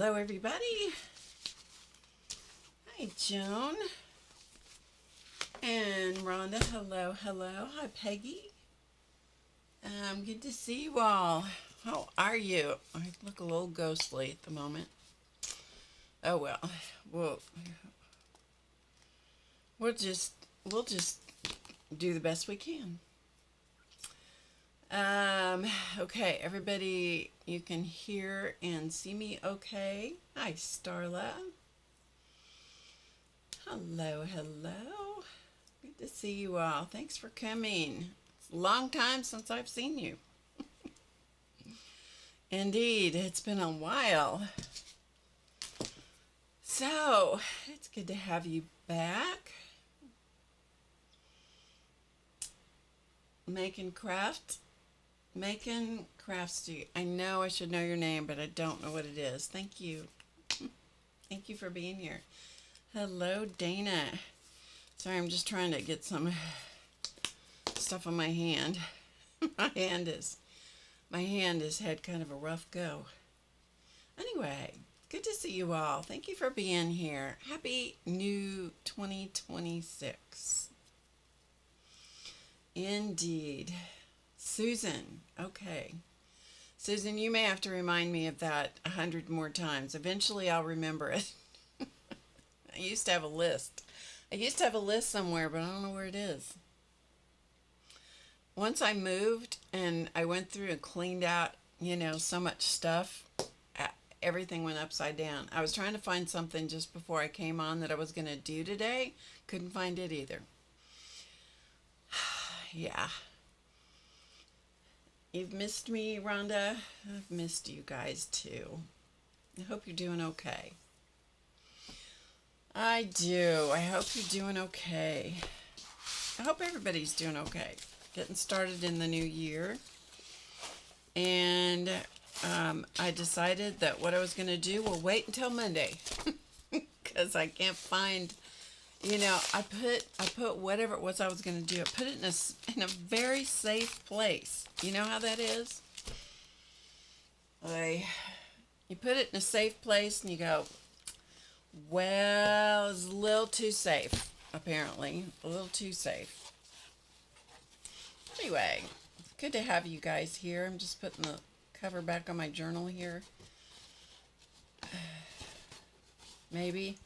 Hello, everybody. Hi, Joan. And Rhonda, hello, hello. Hi, Peggy. Good to see you all. How are you? I look a little ghostly at the moment. Oh, well. We'll just do the best we can. Okay, everybody, you can hear and see me okay. Hi, Starla. Hello, hello. Good to see you all. Thanks for coming. It's a long time since I've seen you. Indeed, it's been a while. So, it's good to have you back. Making crafts to you. I know I should know your name, but I don't know what it is. Thank you. Thank you for being here. Hello, Dana. Sorry, I'm just trying to get some stuff on my hand. My hand has had kind of a rough go. Anyway, good to see you all. Thank you for being here. Happy new 2026. Indeed. Susan, okay. Susan, you may have to remind me of that 100 more times. Eventually I'll remember it. I used to have a list. Somewhere, but I don't know where it is. Once I moved and I went through and cleaned out, so much stuff, everything went upside down. I was trying to find something just before I came on that I was going to do today. Couldn't find it either. Yeah. You've missed me, Rhonda. I've missed you guys too. I hope you're doing okay. I do. I hope you're doing okay. I hope everybody's doing okay. Getting started in the new year. And I decided that what I was going to do will wait until Monday. Because I can't find... I put whatever it was I was going to do. I put it in a very safe place. You know how that is? You put it in a safe place and you go, well, it's a little too safe, apparently. A little too safe. Anyway, it's good to have you guys here. I'm just putting the cover back on my journal here. Maybe.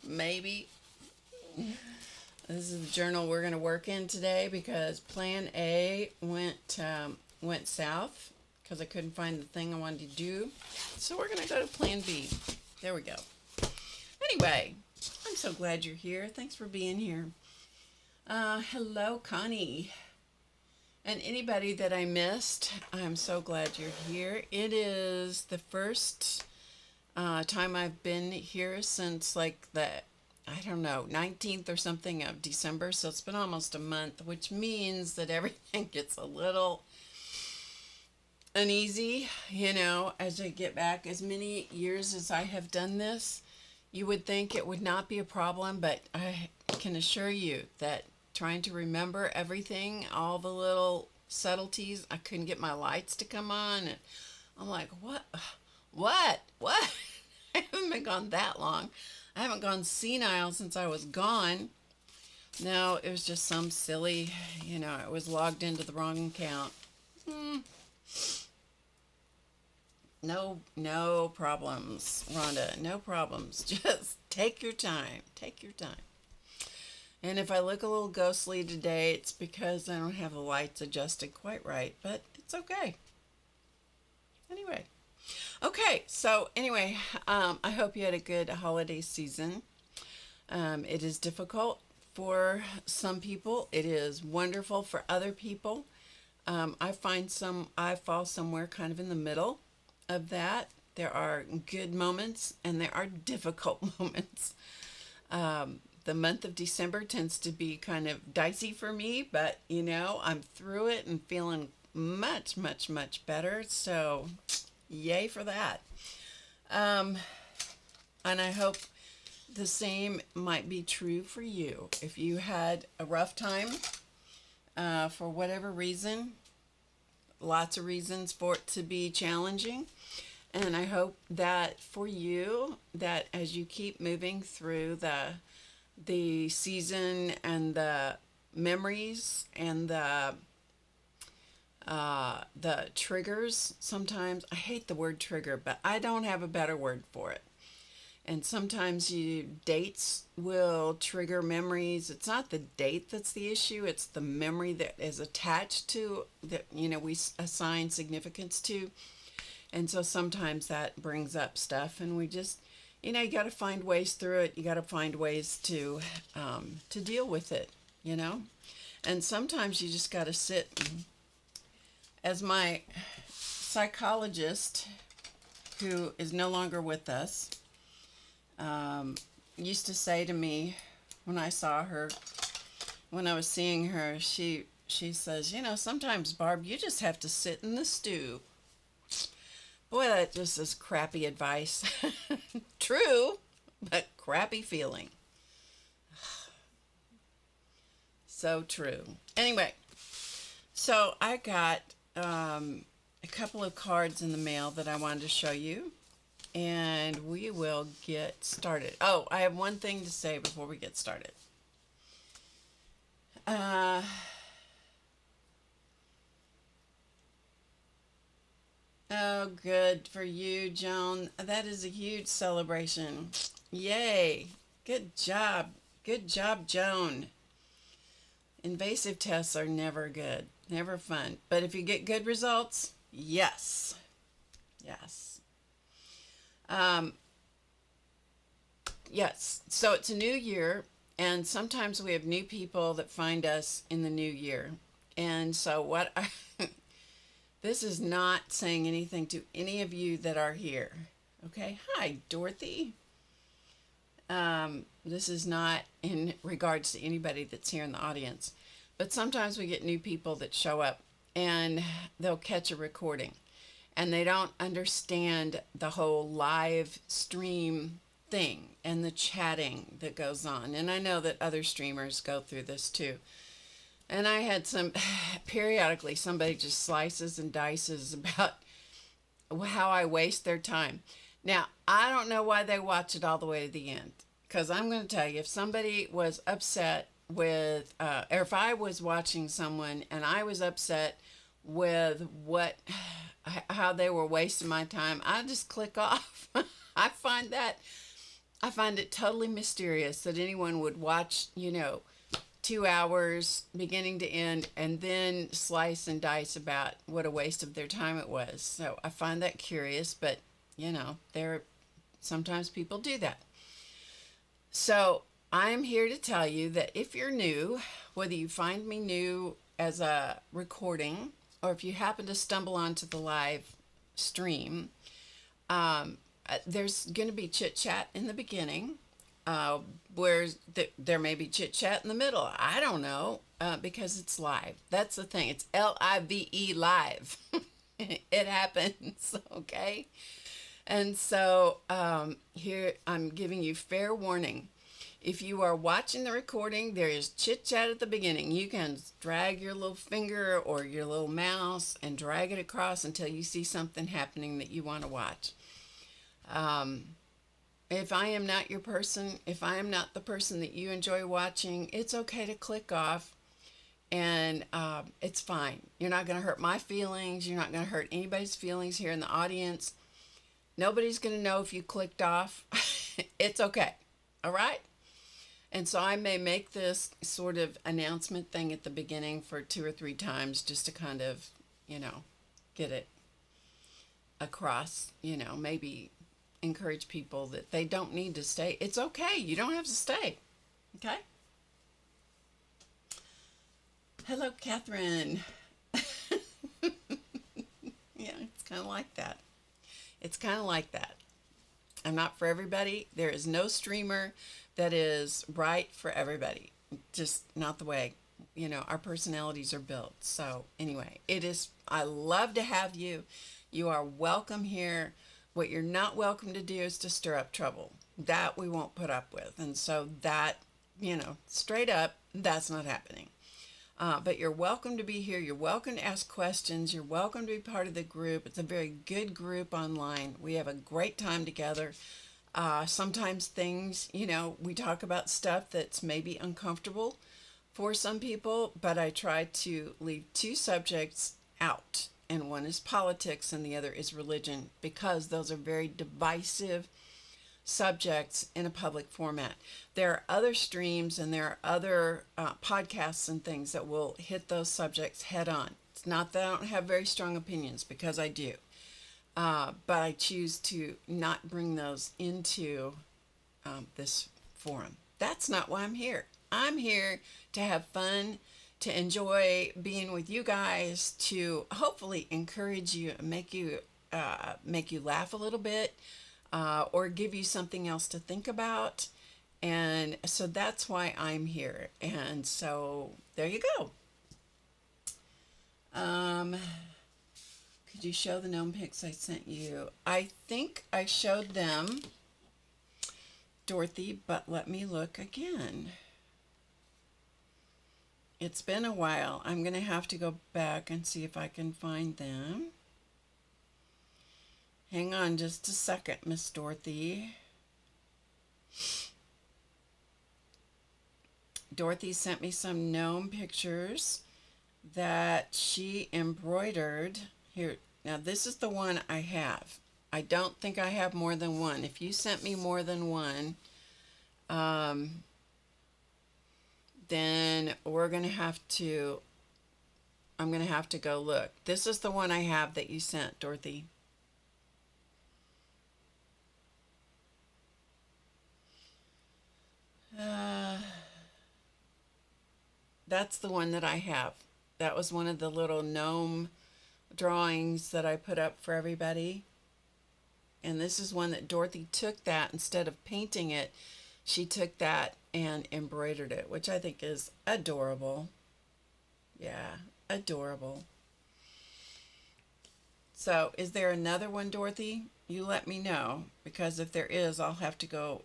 Maybe. This is the journal we're going to work in today because Plan A went south because I couldn't find the thing I wanted to do. So we're going to go to Plan B. There we go. Anyway, I'm so glad you're here. Thanks for being here. Hello, Connie. And anybody that I missed, I'm so glad you're here. It is the first time I've been here since like the 19th or something of December, so it's been almost a month, which means that everything gets a little uneasy, as I get back. As many years as I have done this, you would think it would not be a problem, but I can assure you that trying to remember everything, all the little subtleties, I couldn't get my lights to come on, and I'm like, what? I haven't been gone that long. I haven't gone senile since I was gone. No, it was just some silly, it was logged into the wrong account. No problems, Rhonda. No problems. Just take your time. Take your time. And if I look a little ghostly today, it's because I don't have the lights adjusted quite right, but it's okay. Anyway. Okay, so anyway, I hope you had a good holiday season. It is difficult for some people. It is wonderful for other people. I fall somewhere kind of in the middle of that. There are good moments and there are difficult moments. The month of December tends to be kind of dicey for me, but I'm through it and feeling much, much, much better. So yay for that. And I hope the same might be true for you. If you had a rough time for whatever reason, lots of reasons for it to be challenging. And I hope that for you, that as you keep moving through the season and the memories and the triggers, sometimes I hate the word trigger, but I don't have a better word for it. And sometimes dates will trigger memories. It's not the date that's the issue, it's the memory that is attached to that, we assign significance to. And so sometimes that brings up stuff, and we just, you got to find ways through it. You got to find ways to deal with it, And sometimes you just got to sit. As my psychologist, who is no longer with us, used to say to me when I saw her, when I was seeing her, she says, sometimes, Barb, you just have to sit in the stew. Boy, that just is crappy advice. True, but crappy feeling. So true. Anyway, so I got a couple of cards in the mail that I wanted to show you, and we will get started. Oh, I have one thing to say before we get started. Oh, good for you, Joan. That is a huge celebration. Yay. Good job. Good job, Joan. Invasive tests are never good, never fun. But if you get good results, yes. Yes. Yes. So it's a new year, and sometimes we have new people that find us in the new year. And so this is not saying anything to any of you that are here. Okay. Hi, Dorothy. This is not in regards to anybody that's here in the audience, but sometimes we get new people that show up and they'll catch a recording and they don't understand the whole live stream thing and the chatting that goes on. And I know that other streamers go through this too. And I had periodically somebody just slices and dices about how I waste their time. Now, I don't know why they watch it all the way to the end. Because I'm going to tell you, if somebody was upset with, or if I was watching someone and I was upset with how they were wasting my time, I just click off. I find it totally mysterious that anyone would watch, 2 hours beginning to end and then slice and dice about what a waste of their time it was. So I find that curious, but sometimes people do that. So I'm here to tell you that if you're new, whether you find me new as a recording or if you happen to stumble onto the live stream, there's going to be chit chat in the beginning. Where there may be chit chat in the middle. I don't know, because it's live. That's the thing. It's LIVE live. It happens, okay? And so here I'm giving you fair warning. If you are watching the recording, there is chit chat at the beginning. You can drag your little finger or your little mouse and drag it across until you see something happening that you want to watch. If I am not your person, if I am not the person that you enjoy watching, it's okay to click off, and it's fine. You're not going to hurt my feelings. You're not going to hurt anybody's feelings here in the audience. Nobody's going to know if you clicked off. It's okay. All right? And so I may make this sort of announcement thing at the beginning for 2 or 3 times just to kind of, get it across, maybe encourage people that they don't need to stay. It's okay. You don't have to stay. Okay? Hello, Catherine. Yeah, it's kind of like that. It's kind of like that. I'm not for everybody. There is no streamer that is right for everybody. Just not the way, our personalities are built. So anyway, I love to have you. You are welcome here. What you're not welcome to do is to stir up trouble. That we won't put up with. And so that, straight up, that's not happening. But you're welcome to be here. You're welcome to ask questions. You're welcome to be part of the group. It's a very good group online. We have a great time together. Sometimes things, we talk about stuff that's maybe uncomfortable for some people, but I try to leave two subjects out, and one is politics and the other is religion, because those are very divisive subjects in a public format. There are other streams and there are other podcasts and things that will hit those subjects head on. It's not that I don't have very strong opinions, because I do. But I choose to not bring those into this forum. That's not why I'm here. I'm here to have fun, to enjoy being with you guys, to hopefully encourage you, make you laugh a little bit, or give you something else to think about. And so that's why I'm here. And so there you go. Could you show the gnome pics I sent you? I think I showed them, Dorothy, but let me look again. It's been a while. I'm going to have to go back and see if I can find them. Hang on just a second, Miss Dorothy. Dorothy sent me some gnome pictures that she embroidered. Here, now this is the one I have. I don't think I have more than one. If you sent me more than one, then I'm going to have to go look. This is the one I have that you sent, Dorothy. That's the one that I have. That was one of the little gnome drawings that I put up for everybody. And this is one that Dorothy took that, instead of painting it, she took that and embroidered it, which I think is adorable. Yeah, adorable. So is there another one, Dorothy? You let me know, because if there is, I'll have to go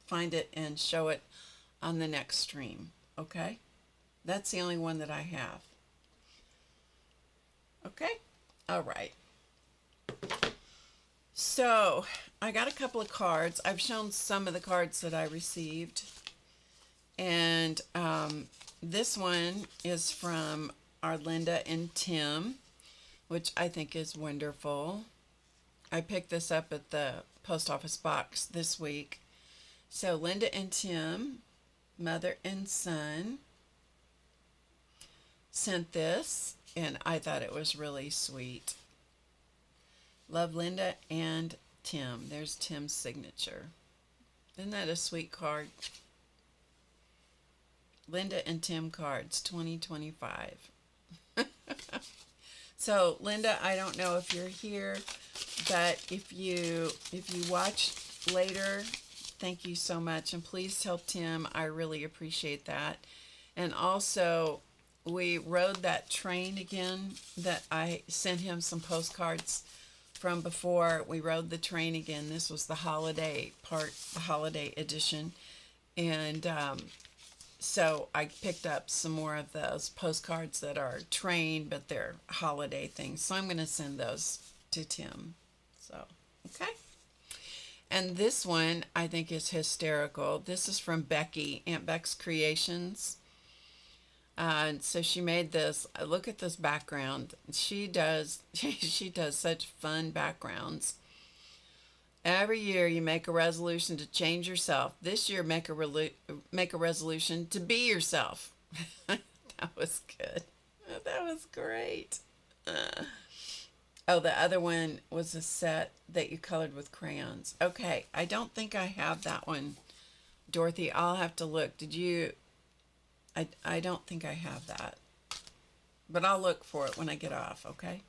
find it and show it on the next stream. Okay? That's the only one that I have. Okay? All right. So I got a couple of cards. I've shown some of the cards that I received. And this one is from our Linda and Tim, which I think is wonderful. I picked this up at the post office box this week. So Linda and Tim, mother and son, sent this, and I thought it was really sweet. Love, Linda and Tim. There's Tim's signature. Isn't that a sweet card? Linda and Tim cards 2025. So Linda, I don't know if you're here, but if you watch later, thank you so much, and please tell Tim I really appreciate that. And also, we rode that train again that I sent him some postcards from before. We rode the train again. This was the holiday part, the holiday edition. And so I picked up some more of those postcards that are train, but they're holiday things. So I'm going to send those to Tim. So, okay. And this one I think is hysterical. This is from Becky, Aunt Beck's Creations. So she made this. Look at this background. She does such fun backgrounds. Every year you make a resolution to change yourself. This year make a resolution to be yourself. That was good. That was great. Oh, the other one was a set that you colored with crayons. Okay, I don't think I have that one, Dorothy. I'll have to look. Did you? I don't think I have that, but I'll look for it when I get off. Okay.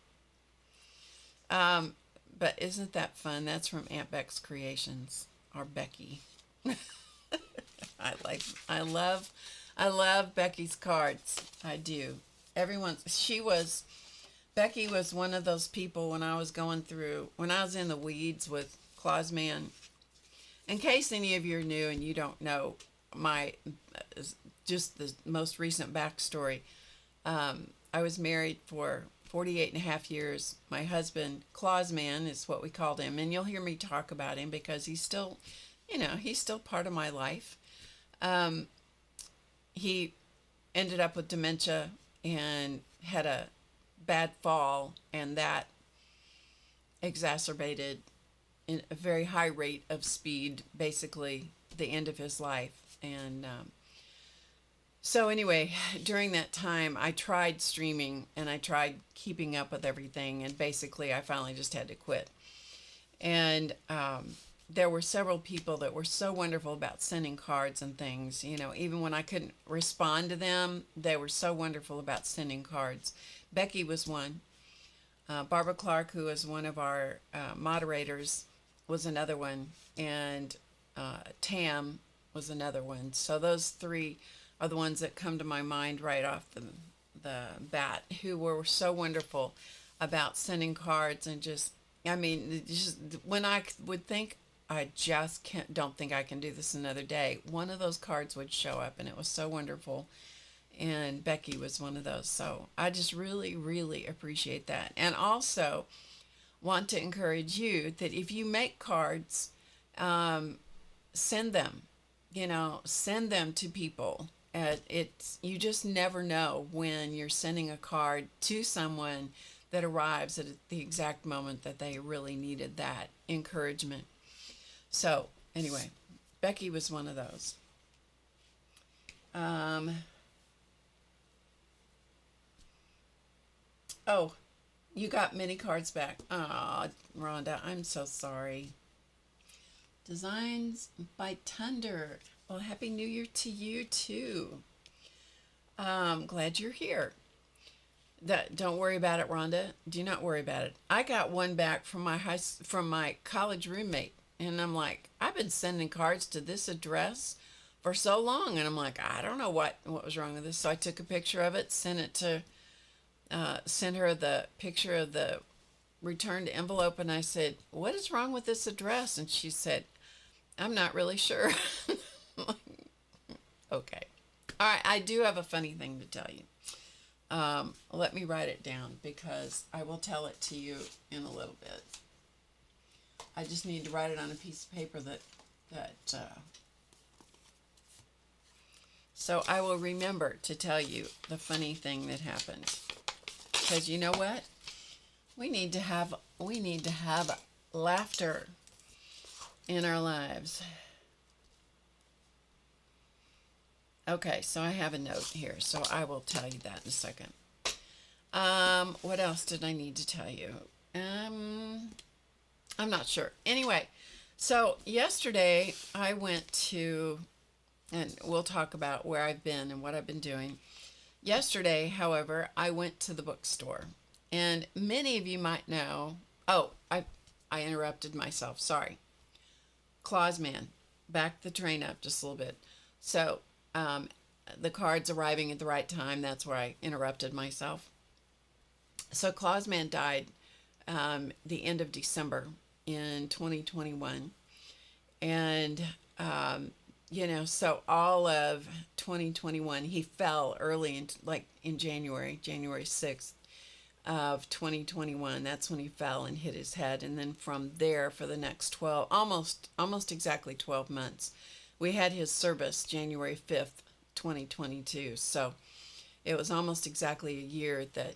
But isn't that fun? That's from Aunt Beck's Creations, or Becky. I love Becky's cards. I do. Becky was one of those people when I was in the weeds with Clausman. In case any of you are new and you don't know, my just the most recent backstory. I was married for 48 and a half years. My husband, Claus Man, is what we called him. And you'll hear me talk about him because he's still, he's still part of my life. He ended up with dementia and had a bad fall, and that exacerbated in a very high rate of speed, basically the end of his life. And so anyway, during that time, I tried streaming and I tried keeping up with everything, and basically I finally just had to quit. And there were several people that were so wonderful about sending cards and things. Even when I couldn't respond to them, they were so wonderful about sending cards. Becky was one. Barbara Clark, who is one of our moderators, was another one. And Tam was another one. So those three are the ones that come to my mind right off the bat, who were so wonderful about sending cards. And just when I would think, I just don't think I can do this another day, one of those cards would show up, and it was so wonderful. And Becky was one of those. So I just really, really appreciate that. And also want to encourage you that if you make cards, send them, send them to people. You just never know when you're sending a card to someone that arrives at the exact moment that they really needed that encouragement. So anyway, Becky was one of those. Oh, you got many cards back. Oh, Rhonda, I'm so sorry. Designs by Thunder. Well, Happy New Year to you too. Glad you're here. Don't worry about it, Rhonda. Do not worry about it. I got one back from my college roommate, and I'm like, I've been sending cards to this address for so long, and I'm like, I don't know what was wrong with this. So I took a picture of it, sent her the picture of the returned envelope, and I said, what is wrong with this address? And she said, I'm not really sure. Okay. All right, I do have a funny thing to tell you. Let me write it down because I will tell it to you in a little bit. I just need to write it on a piece of paper so I will remember to tell you the funny thing that happened. Because you know what? We need to have laughter in our lives. Okay, so I have a note here, so I will tell you that in a second. What else did I need to tell you? I'm not sure. Anyway, so yesterday I went to, and we'll talk about where I've been and what I've been doing. Yesterday, however, I went to the bookstore, and many of you might know, I interrupted myself, sorry. Claus Man, back the train up just a little bit. So, the cards arriving at the right time, that's where I interrupted myself. So Claus Man died the end of December in 2021. And, so all of 2021, he fell early in January 6th of 2021. That's when he fell and hit his head. And then from there for the next almost exactly 12 months, we had his service January 5th, 2022. So it was almost exactly a year that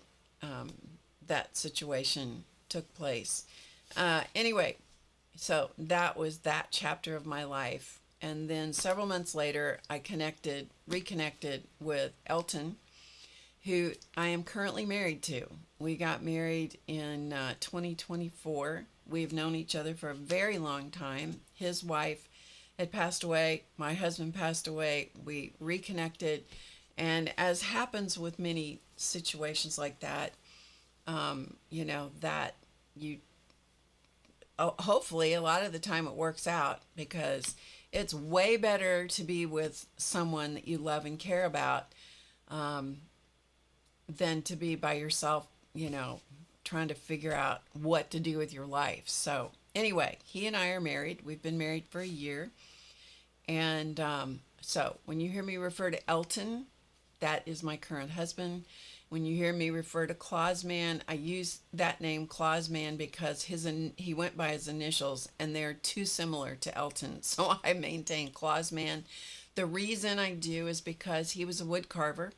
that situation took place. Anyway, so that was that chapter of my life. And then several months later, I reconnected with Elton, who I am currently married to. We got married in 2024. We've known each other for a very long time. His wife had passed away. My husband passed away. We reconnected. And as happens with many situations like that, hopefully a lot of the time it works out, because it's way better to be with someone that you love and care about than to be by yourself, trying to figure out what to do with your life. So anyway, he and I are married. We've been married for a year. And So when you hear me refer to Elton, that is my current husband. When you hear me refer to Clausman, I use that name Clausman because he went by his initials and they're too similar to Elton. So I maintain Clausman. The reason I do is because he was a wood carver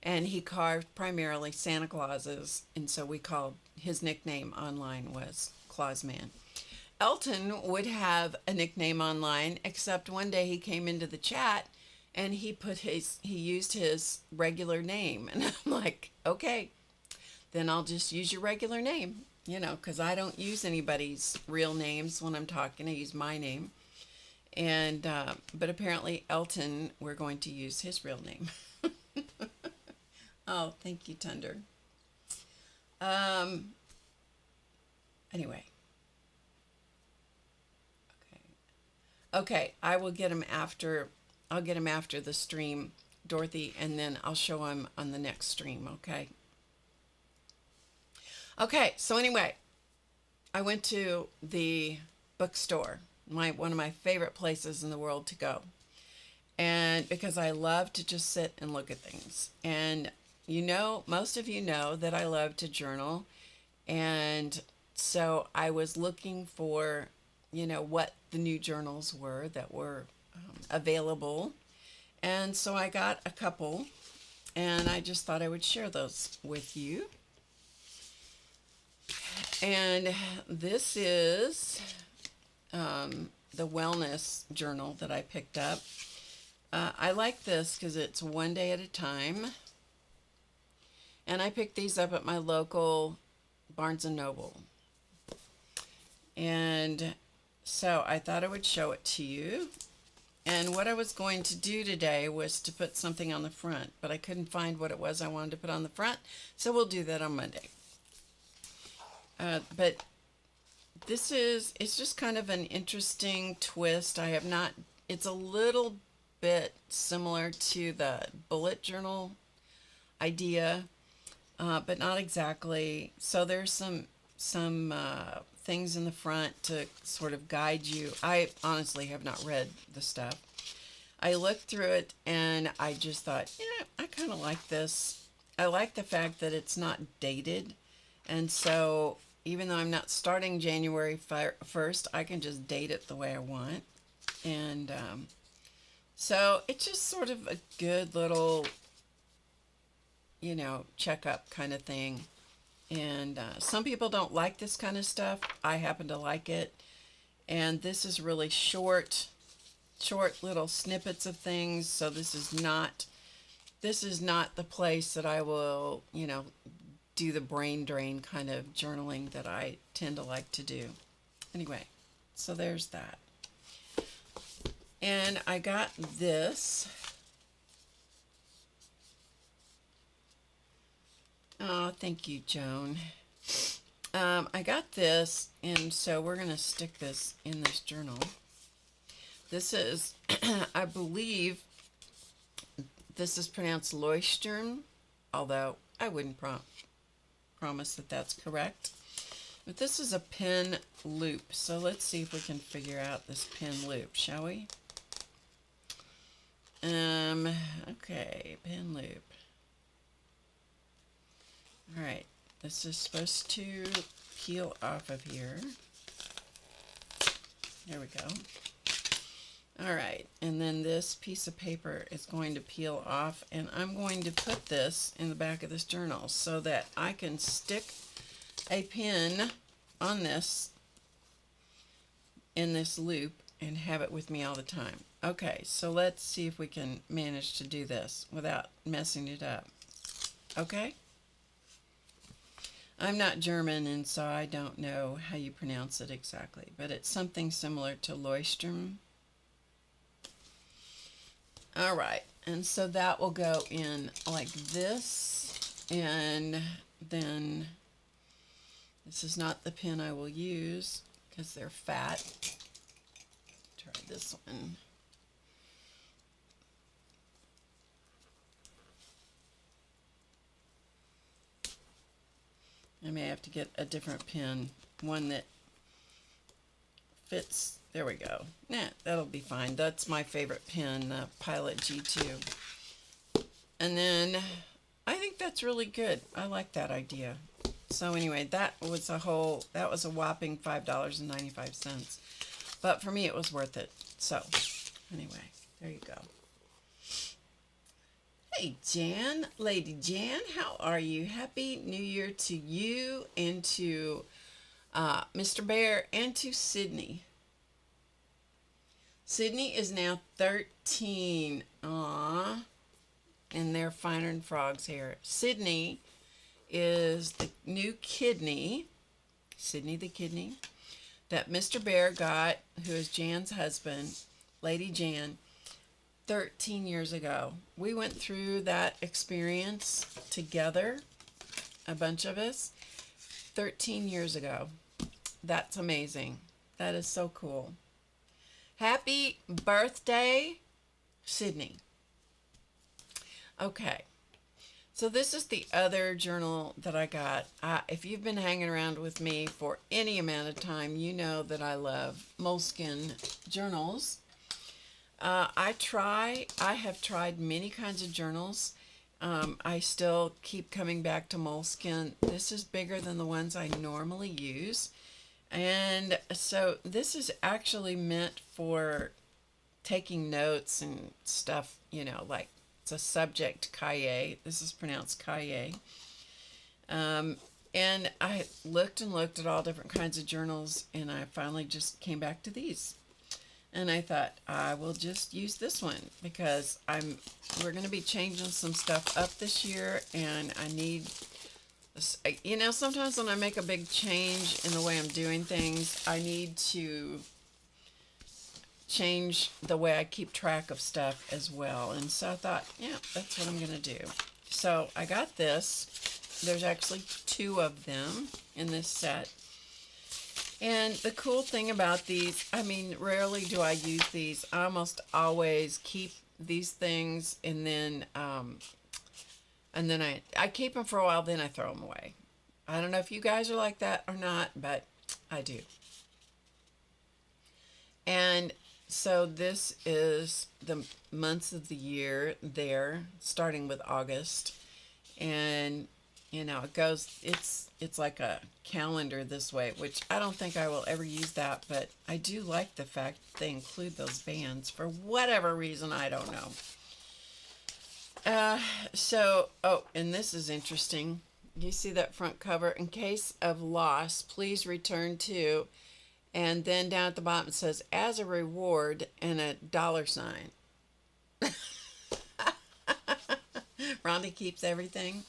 and he carved primarily Santa Clauses. And so we called his nickname online was Clausman. Elton would have a nickname online, except one day he came into the chat and he used his regular name. And I'm like, okay, then I'll just use your regular name, because I don't use anybody's real names when I'm talking. I use my name. And, but apparently Elton, we're going to use his real name. Oh, thank you, Thunder. Anyway. Okay, I will get him after. I'll get him after the stream, Dorothy, and then I'll show him on the next stream, okay? Okay, so anyway, I went to the bookstore, one of my favorite places in the world to go. And because I love to just sit and look at things. And most of you know that I love to journal. And so I was looking for, what the new journals were that were available. And so I got a couple, and I just thought I would share those with you. And this is the wellness journal that I picked up. I like this because it's one day at a time. And I picked these up at my local Barnes & Noble. And so I thought I would show it to you. And what I was going to do today was to put something on the front, but I couldn't find what it was I wanted to put on the front, so we'll do that on Monday. But it's just kind of an interesting twist. It's a little bit similar to the bullet journal idea, but not exactly. So there's some things in the front to sort of guide you. I honestly have not read the stuff. I looked through it and I just thought, I kind of like this. I like the fact that it's not dated. And so even though I'm not starting January 1st, I can just date it the way I want. And so it's just sort of a good little, checkup kind of thing. And some people don't like this kind of stuff. I happen to like it. And this is really short little snippets of things. So this is not the place that I will, do the brain drain kind of journaling that I tend to like to do. Anyway, so there's that. And I got this. Oh, thank you, Joan. I got this, and so we're going to stick this in this journal. This is, I believe, this is pronounced Leuchtturm, although I wouldn't promise that that's correct. But this is a pen loop, so let's see if we can figure out this pen loop, shall we? Okay, pen loop. All right, this is supposed to peel off of here. There we go. All right, and then this piece of paper is going to peel off, and I'm going to put this in the back of this journal so that I can stick a pin on this in this loop and have it with me all the time. Okay, so let's see if we can manage to do this without messing it up. Okay? I'm not German, and so I don't know how you pronounce it exactly, but it's something similar to Leuchtturm. All right, and so that will go in like this, and then this is not the pen I will use because they're fat. Try this one. I may have to get a different pen, one that fits. There we go. Nah, that'll be fine. That's my favorite pen, the Pilot G2. And then I think that's really good. I like that idea. So anyway, that was a whopping $5.95. But for me, it was worth it. So anyway, there you go. Hey, Jan, Lady Jan, how are you? Happy New Year to you and to Mr. Bear and to Sydney. Sydney is now 13. Aww. And they're finer than frogs here. Sydney is the new kidney, Sydney the kidney, that Mr. Bear got, who is Jan's husband, Lady Jan, 13 years ago. We went through that experience together, a bunch of us, 13 years ago. That's amazing. That is so cool. Happy birthday, Sydney. Okay, so this is the other journal that I got. If you've been hanging around with me for any amount of time, you know that I love Moleskine journals. I have tried many kinds of journals. I still keep coming back to Moleskine. This is bigger than the ones I normally use. And so this is actually meant for taking notes and stuff, you know, like it's a subject cahier. This is pronounced cahier. And I looked and looked at all different kinds of journals, and I finally just came back to these. And I thought I will just use this one because we're going to be changing some stuff up this year, and I need, you know, sometimes when I make a big change in the way I'm doing things, I need to change the way I keep track of stuff as well. And so I thought, yeah, that's what I'm going to do. So I got this. There's actually 2 of them in this set. And the cool thing about these, I mean, rarely do I use these. I almost always keep these things, and then I keep them for a while, then I throw them away. I don't know if you guys are like that or not, but I do. And so this is the months of the year there, starting with August. And, you know, it goes, it's like a calendar this way, which I don't think I will ever use that, but I do like the fact that they include those bands for whatever reason, I don't know. And this is interesting. You see that front cover? In case of loss, please return to, and then down at the bottom it says, as a reward, and a $sign. Rhonda keeps everything.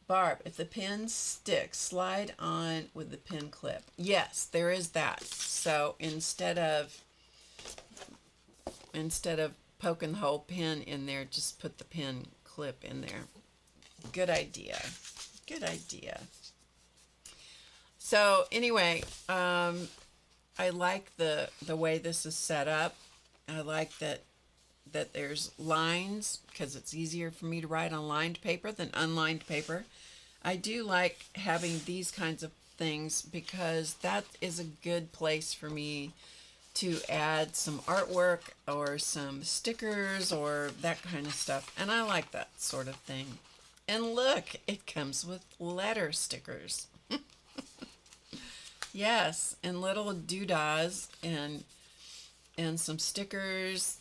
Barb, if the pen sticks, slide on with the pen clip. Yes, there is that. So instead of poking the whole pen in there, just put the pen clip in there. Good idea. Good idea. So anyway, I like the way this is set up. I like that there's lines because it's easier for me to write on lined paper than unlined paper. I do like having these kinds of things because that is a good place for me to add some artwork or some stickers or that kind of stuff. And I like that sort of thing. And look, it comes with letter stickers. Yes, and little doodahs and some stickers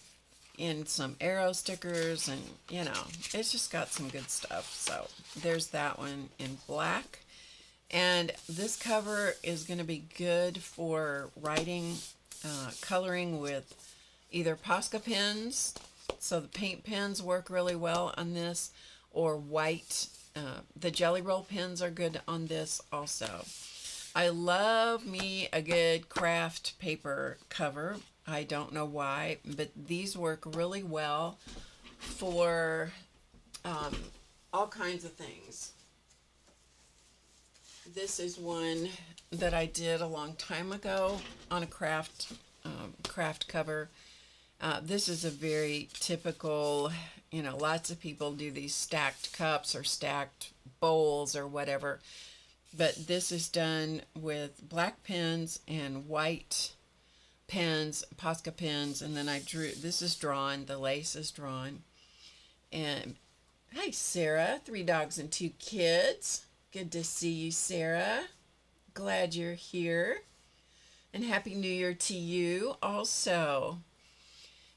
and some arrow stickers, and you know, it's just got some good stuff. So there's that one in black. And this cover is going to be good for writing, coloring with either Posca pens, so the paint pens work really well on this, or white. The Jelly Roll pens are good on this also. I love me a good craft paper cover. I don't know why, but these work really well for all kinds of things. This is one that I did a long time ago on a craft cover. This is a very typical, you know, lots of people do these stacked cups or stacked bowls or whatever. but this is done with black pens and white pens, Posca pens, and then I drew, this is drawn, the lace is drawn. And hi, Sarah, 3 dogs and 2 kids. Good to see you, Sarah. Glad you're here. And Happy New Year to you also.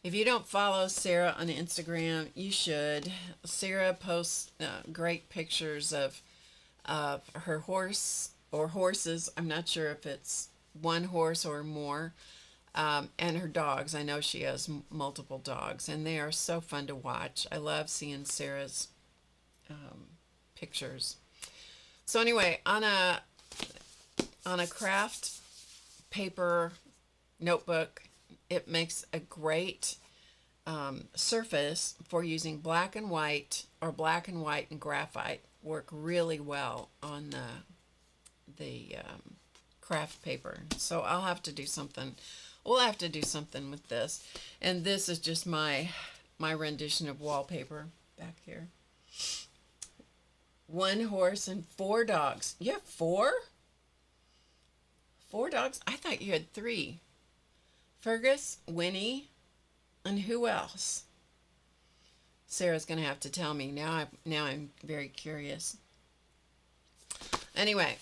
If you don't follow Sarah on Instagram, you should. Sarah posts great pictures of her horse or horses. I'm not sure if it's one horse or more. And her dogs. I know she has multiple dogs, and they are so fun to watch. I love seeing Sarah's pictures. So anyway, on a craft paper notebook, it makes a great surface for using black and white, or black and white and graphite work really well on the craft paper. So I'll have to do something. We'll have to do something with this. And this is just my rendition of wallpaper back here. 1 horse and 4 dogs. You have 4? 4 dogs? I thought you had 3. Fergus, Winnie, and who else? Sarah's going to have to tell me. Now I'm very curious. Anyway,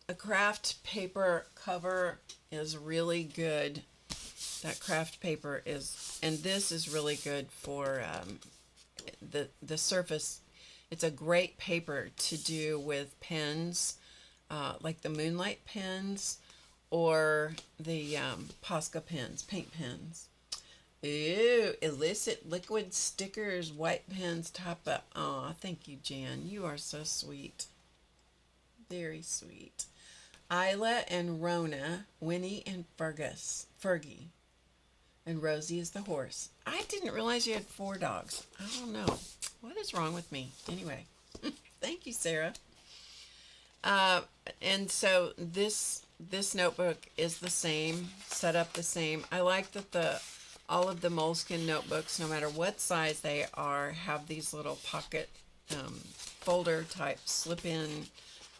a craft paper cover is really good. That craft paper is, and this is really good for the surface. It's a great paper to do with pens, like the Moonlight pens or the Posca pens, paint pens. Ooh, illicit liquid stickers, white pens, top up. Aw, thank you, Jan. You are so sweet. Very sweet. Isla and Rona, Winnie and Fergie. And Rosie is the horse. I didn't realize you had 4 dogs. I don't know. What is wrong with me? Anyway, thank you, Sarah. And so this notebook is the same, set up the same. I like that all of the moleskin notebooks, no matter what size they are, have these little pocket folder type slip-in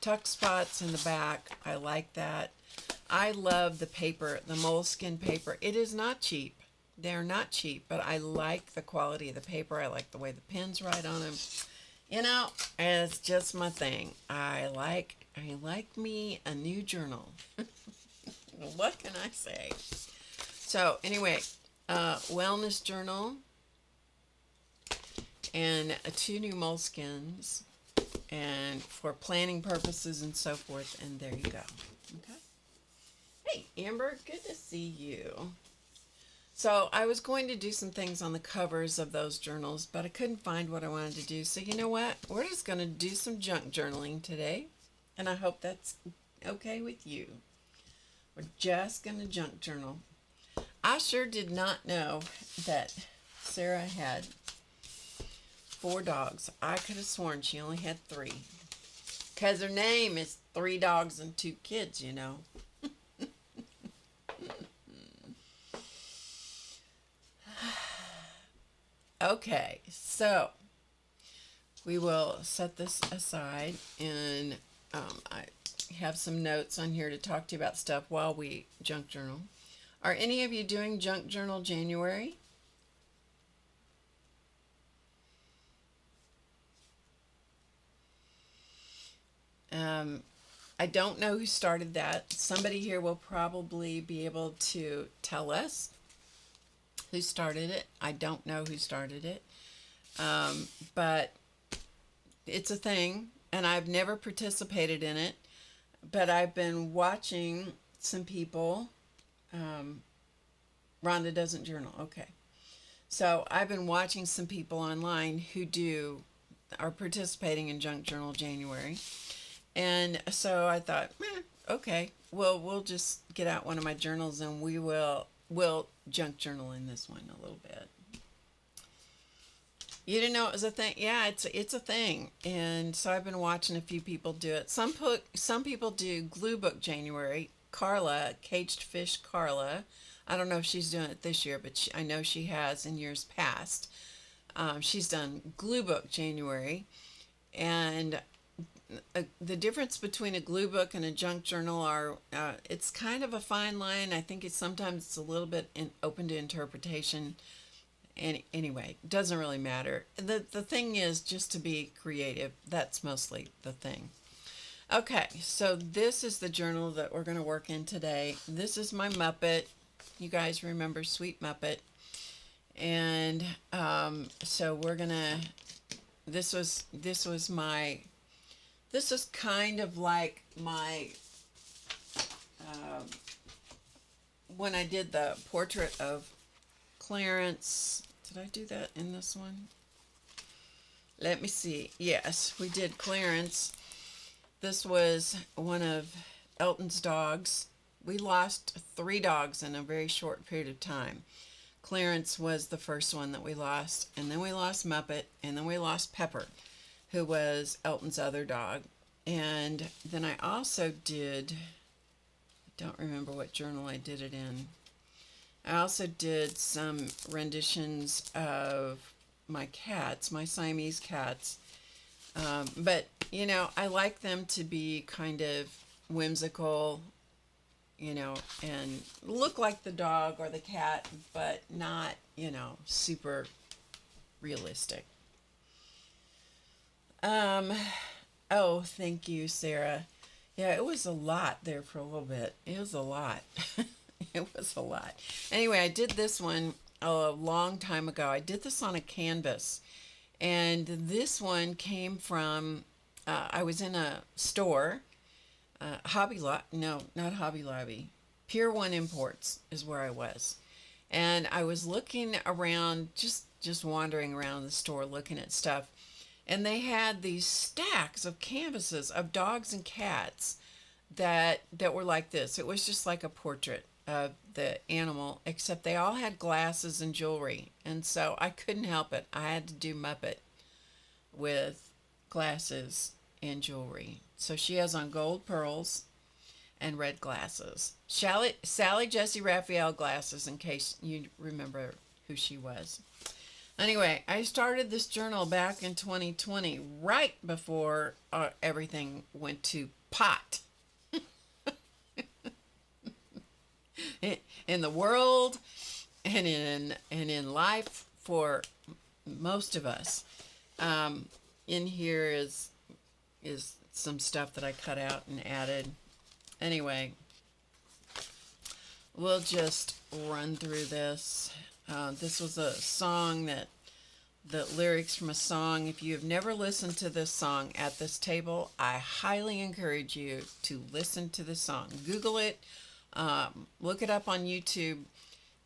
tuck spots in the back. I like that. I love the paper, the moleskin paper. It is not cheap. They're not cheap, but I like the quality of the paper. I like the way the pens write on them. You know, it's just my thing. I like me a new journal. What can I say? So anyway, wellness journal and 2 new moleskins, and for planning purposes and so forth. And there you go. Okay. Hey, Amber, good to see you. So I was going to do some things on the covers of those journals, but I couldn't find what I wanted to do. So you know what? We're just going to do some junk journaling today, and I hope that's okay with you. We're just going to junk journal. I sure did not know that Sarah had 4 dogs. I could have sworn she only had 3, because her name is 3 dogs and 2 kids, you know. Okay, so we will set this aside, and I have some notes on here to talk to you about stuff while we junk journal. Are any of you doing junk journal January? I don't know who started that. Somebody here will probably be able to tell us who started it. I don't know who started it, but it's a thing, and I've never participated in it, but I've been watching some people. Rhonda doesn't journal. Okay. So I've been watching some people online who are participating in Junk Journal January. And so I thought, okay, well, we'll just get out one of my journals and we'll junk journal in this one a little bit. You didn't know it was a thing? Yeah, it's a thing. And so I've been watching a few people do it. Some people do Glue Book January. Carla, Caged Fish Carla, I don't know if she's doing it this year, but I know she has in years past. She's done Glue Book January, and the difference between a glue book and a junk journal are it's kind of a fine line. I think sometimes it's a little bit open to interpretation. And anyway, doesn't really matter. The thing is just to be creative. That's mostly the thing. Okay, so this is the journal that we're going to work in today. This is my Muppet. You guys remember Sweet Muppet. And so we're going to, this was kind of like my, when I did the portrait of Clarence. Did I do that in this one? Let me see. Yes, we did Clarence. This was one of Elton's dogs. We lost 3 dogs in a very short period of time. Clarence was the first one that we lost, and then we lost Muppet, and then we lost Pepper, who was Elton's other dog. And then I also did, I don't remember what journal I did it in. I also did some renditions of my cats, my Siamese cats. But, you know, I like them to be kind of whimsical, you know, and look like the dog or the cat, but not, you know, super realistic. Oh, thank you, Sarah. Yeah, it was a lot there for a little bit. It was a lot. It was a lot. Anyway, I did this one a long time ago. I did this on a canvas. And this one came from, I was in a store, not Hobby Lobby. Pier 1 Imports is where I was. And I was looking around, just wandering around the store looking at stuff. And they had these stacks of canvases of dogs and cats that were like this. It was just like a portrait of the animal, except they all had glasses and jewelry. And so I couldn't help it. I had to do Muppet with glasses and jewelry. So she has on gold pearls and red glasses. Sally Jesse Raphael glasses, in case you remember who she was. Anyway, I started this journal back in 2020, right before everything went to pot. In the world and in life for most of us. In here is some stuff that I cut out and added. Anyway, we'll just run through this. This was a song the lyrics from a song. If you have never listened to this song at this table, I highly encourage you to listen to this song. Google it. Look it up on YouTube.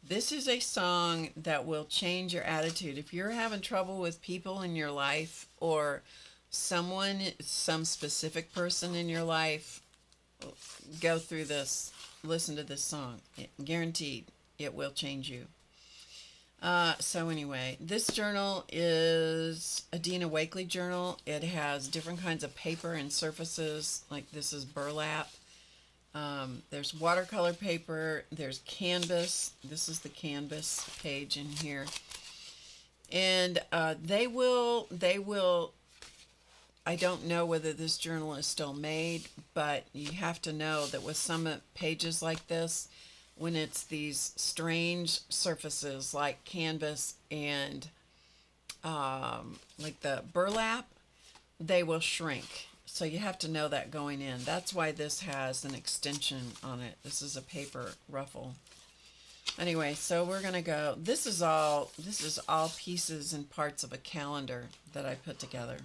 This is a song that will change your attitude. If you're having trouble with people in your life or some specific person in your life, go through this. Listen to this song. Guaranteed, it will change you. So anyway, this journal is a Dina Wakley journal. It has different kinds of paper and surfaces. Like this is burlap. There's watercolor paper, there's canvas. This is the canvas page in here. And they will, I don't know whether this journal is still made, but you have to know that with some pages like this, when it's these strange surfaces like canvas and like the burlap, they will shrink. So you have to know that going in. That's why this has an extension on it. This is a paper ruffle. Anyway, so we're going to go. This is all pieces and parts of a calendar that I put together.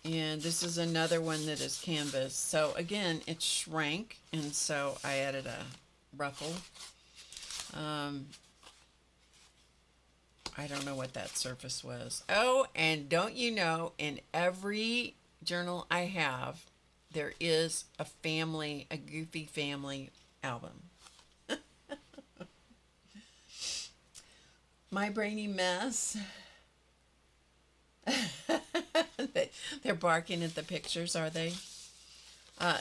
And this is another one that is canvas. So again, it shrank, and so I added a ruffle. I don't know what that surface was. Oh, and don't you know, in every journal I have, there is a goofy family album. My brainy mess. They're barking at the pictures, are they?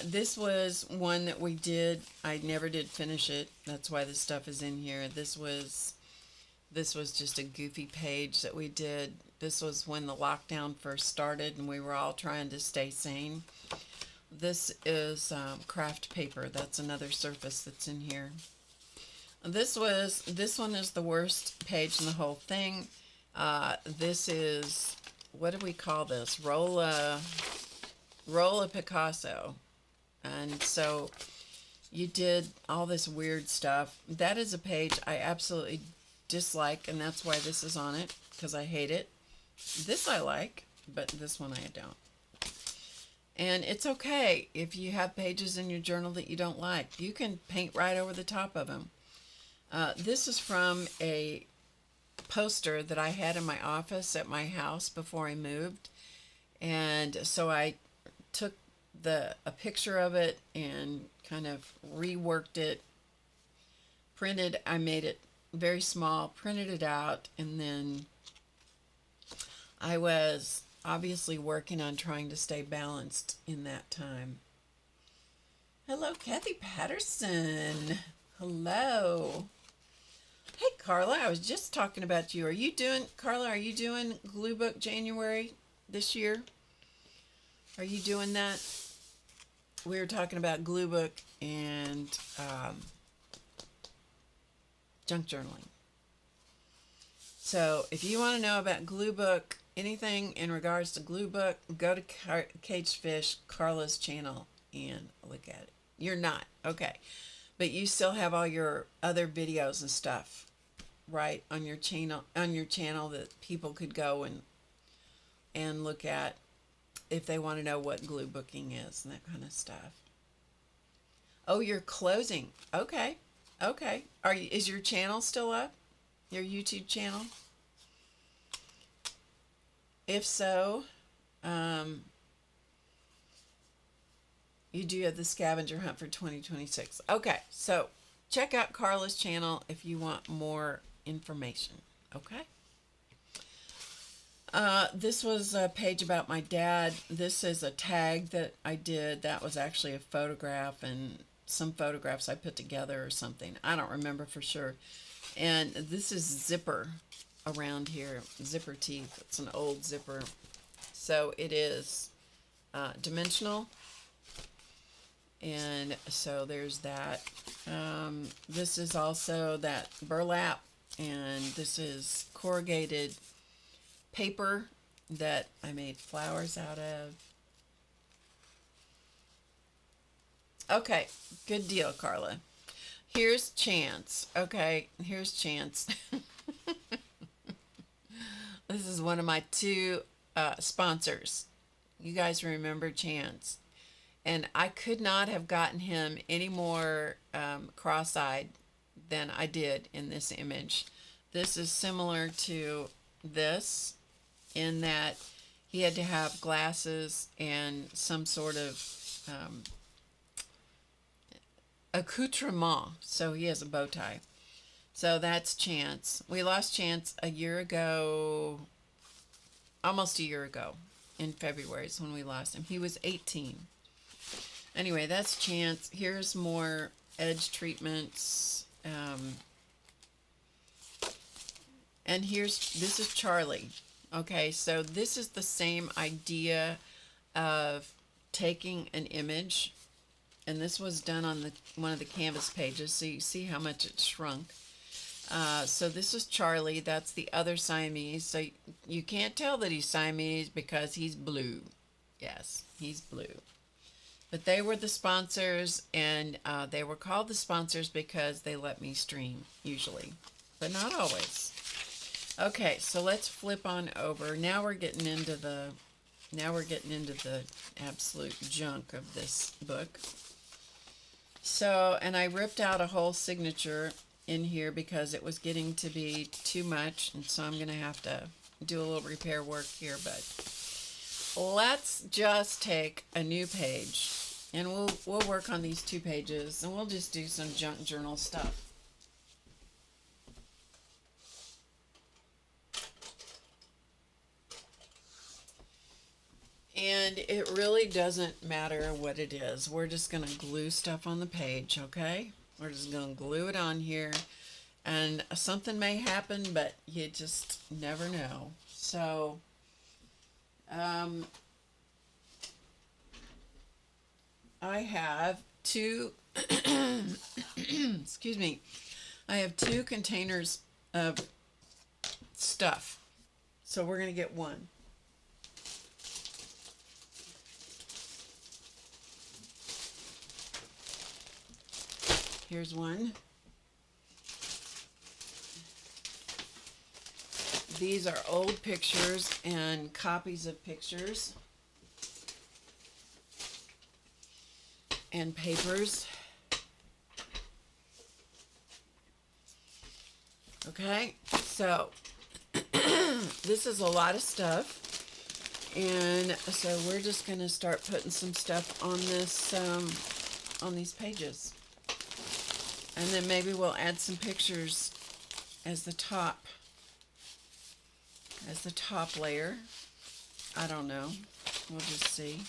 This was one that we did. I never did finish it. That's why this stuff is in here. This was This was just a goofy page that we did. This was when the lockdown first started and we were all trying to stay sane. This is craft paper. That's another surface that's in here. This one is the worst page in the whole thing. This is, what do we call this? Rolla Picasso. And so you did all this weird stuff. That is a page I absolutely dislike, and that's why this is on it, because I hate it. This I like, but this one I don't. And it's okay if you have pages in your journal that you don't like. You can paint right over the top of them. This is from a poster that I had in my office at my house before I moved. And so I took a picture of it and kind of reworked it, I made it very small, printed it out, and then I was obviously working on trying to stay balanced in that time. Hello, Kathy Patterson. Hello. Hey, Carla, I was just talking about you. Carla, are you doing Glue Book January this year? Are you doing that? We were talking about Glue Book and junk journaling. So if you want to know about Glue Book, anything in regards to Glue Book, go to Caged Fish, Carla's channel, and look at it. You're not. Okay. But you still have all your other videos and stuff, right, on your channel that people could go and look at if they want to know what glue booking is and that kind of stuff. Oh, you're closing. Okay. Okay. Is your channel still up? Your YouTube channel? If so, you do have the scavenger hunt for 2026. Okay, so check out Carla's channel if you want more information. Okay. This was a page about my dad. This is a tag that I did. That was actually a photograph and some photographs I put together or something. I don't remember for sure. And this is zipper around here. Zipper teeth. It's an old zipper. So it is dimensional. And so there's that. This is also that burlap. And this is corrugated paper that I made flowers out of. Okay, good deal, Carla. Here's Chance. Okay, here's Chance. This is one of my two sponsors. You guys remember Chance. And I could not have gotten him any more cross-eyed than I did in this image. This is similar to this in that he had to have glasses and some sort of accoutrement. So he has a bow tie. So that's Chance. We lost Chance a year ago, almost a year ago. In February is when we lost him. He was 18. Anyway, that's Chance. Here's more edge treatments. And this is Charlie. Okay, so this is the same idea of taking an image, and this was done on one of the canvas pages, so you see how much it shrunk. So this is Charlie. That's the other Siamese. So you can't tell that he's Siamese because he's blue. Yes, he's blue. But they were the sponsors, and they were called the sponsors because they let me stream, usually, but not always. Okay, so let's flip on over. Now we're getting into the absolute junk of this book. So, and I ripped out a whole signature in here because it was getting to be too much, and so I'm going to have to do a little repair work here, but let's just take a new page, and we'll work on these 2 pages, and we'll just do some junk journal stuff. And it really doesn't matter what it is. We're just going to glue stuff on the page, okay? We're just going to glue it on here. And something may happen, but you just never know. So, I have two, excuse me, I have two containers of stuff. So we're going to get one. Here's one. These are old pictures and copies of pictures and papers. Okay, so this is a lot of stuff, and so we're just going to start putting some stuff on this, on these pages, and then maybe we'll add some pictures as the top layer. I don't know. We'll just see.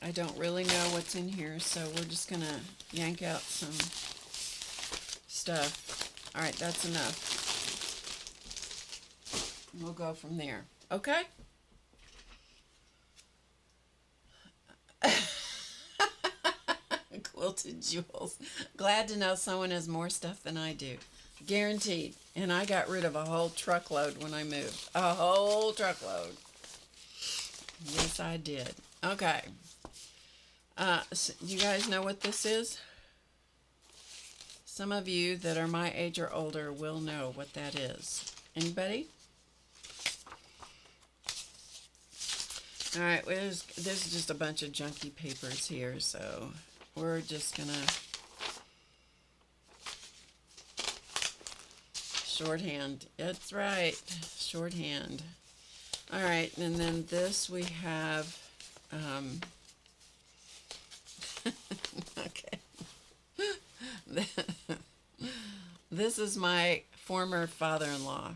I don't really know what's in here, so we're just going to yank out some stuff. All right, that's enough. We'll go from there. Okay? Quilted jewels. Glad to know someone has more stuff than I do. Guaranteed. And I got rid of a whole truckload when I moved. A whole truckload. Yes, I did. Okay. So you guys know what this is? Some of you that are my age or older will know what that is. Anybody? All right, there's just a bunch of junky papers here, so we're just gonna shorthand. That's right, shorthand. All right, and then this we have, okay. This is my former father-in-law.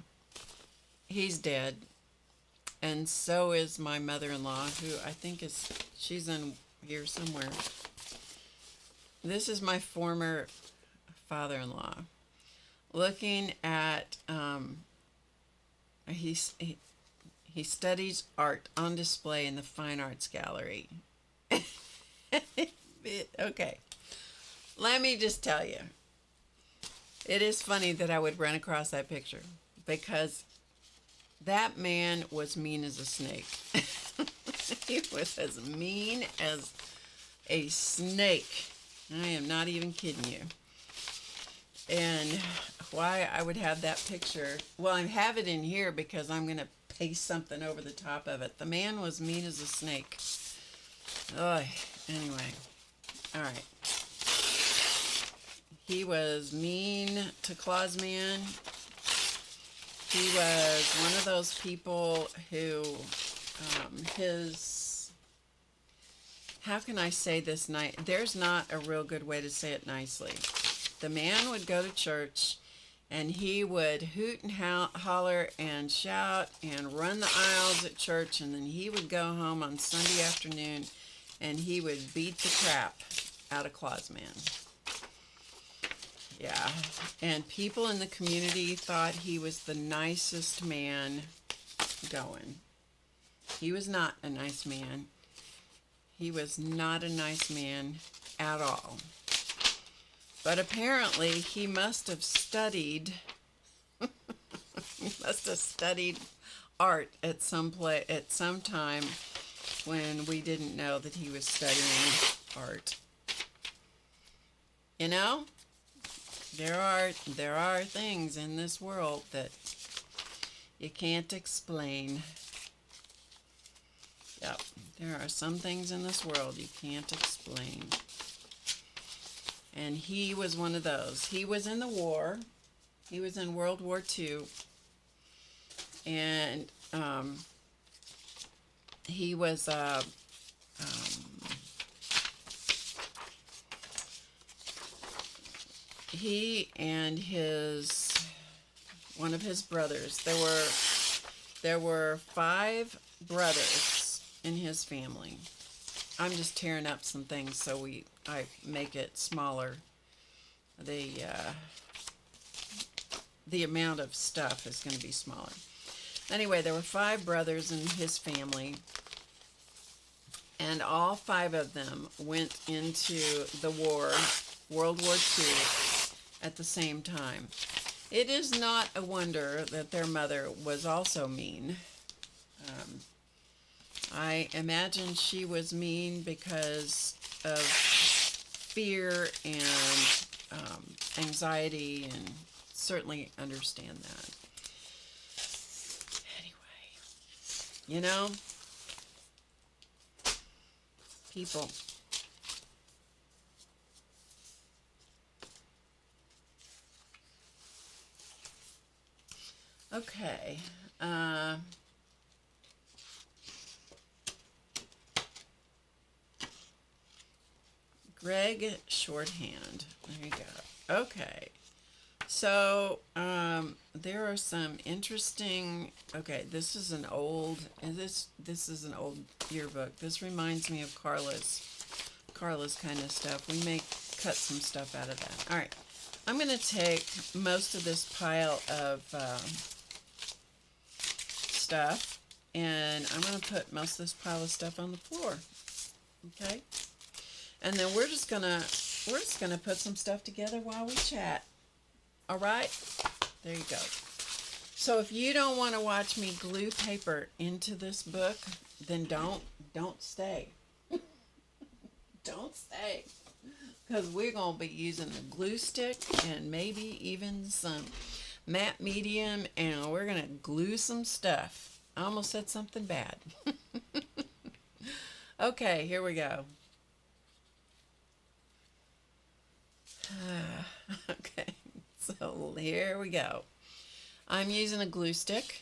He's dead. And so is my mother-in-law, who I think she's in here somewhere. This is my former father-in-law. Looking at, he studies art on display in the Fine Arts Gallery. Okay. Let me just tell you. It is funny that I would run across that picture, because that man was mean as a snake. He was as mean as a snake. I am not even kidding you. And why I would have that picture, well, I have it in here because I'm going to paste something over the top of it. The man was mean as a snake. Oh, anyway. All right. He was mean to Clausman. He was one of those people who, how can I say this nice? There's not a real good way to say it nicely. The man would go to church, and he would hoot and holler and shout and run the aisles at church, and then he would go home on Sunday afternoon, and he would beat the crap out of Clausman. Yeah, and people in the community thought he was the nicest man going. He was not a nice man. He was not a nice man at all. But apparently he must have studied art at some time when we didn't know that he was studying art. You know? There are things in this world that you can't explain. Yep, there are some things in this world you can't explain. And he was one of those. He was in the war. He was in World War II. And he was he and one of his brothers, there were 5 brothers in his family. I'm just tearing up some things so I make it smaller. the amount of stuff is going to be smaller. Anyway, there were 5 brothers in his family, and all 5 of them went into the war, World War II, at the same time. It is not a wonder that their mother was also mean. I imagine she was mean because of fear and anxiety, and certainly understand that. Anyway, you know, people. Okay. Greg Shorthand. There you go. Okay. So, there are some interesting. Okay, this is an old. This is an old yearbook. This reminds me of Carla's kind of stuff. We may cut some stuff out of that. All right. I'm going to take most of this pile of stuff, and I'm going to put most of this pile of stuff on the floor. Okay. And then we're just gonna put some stuff together while we chat. All right? There you go. So if you don't want to watch me glue paper into this book, then don't stay. Don't stay. Because we're going to be using a glue stick and maybe even some matte medium, and we're going to glue some stuff. I almost said something bad. Okay, here we go. Okay, so here we go. I'm using a glue stick,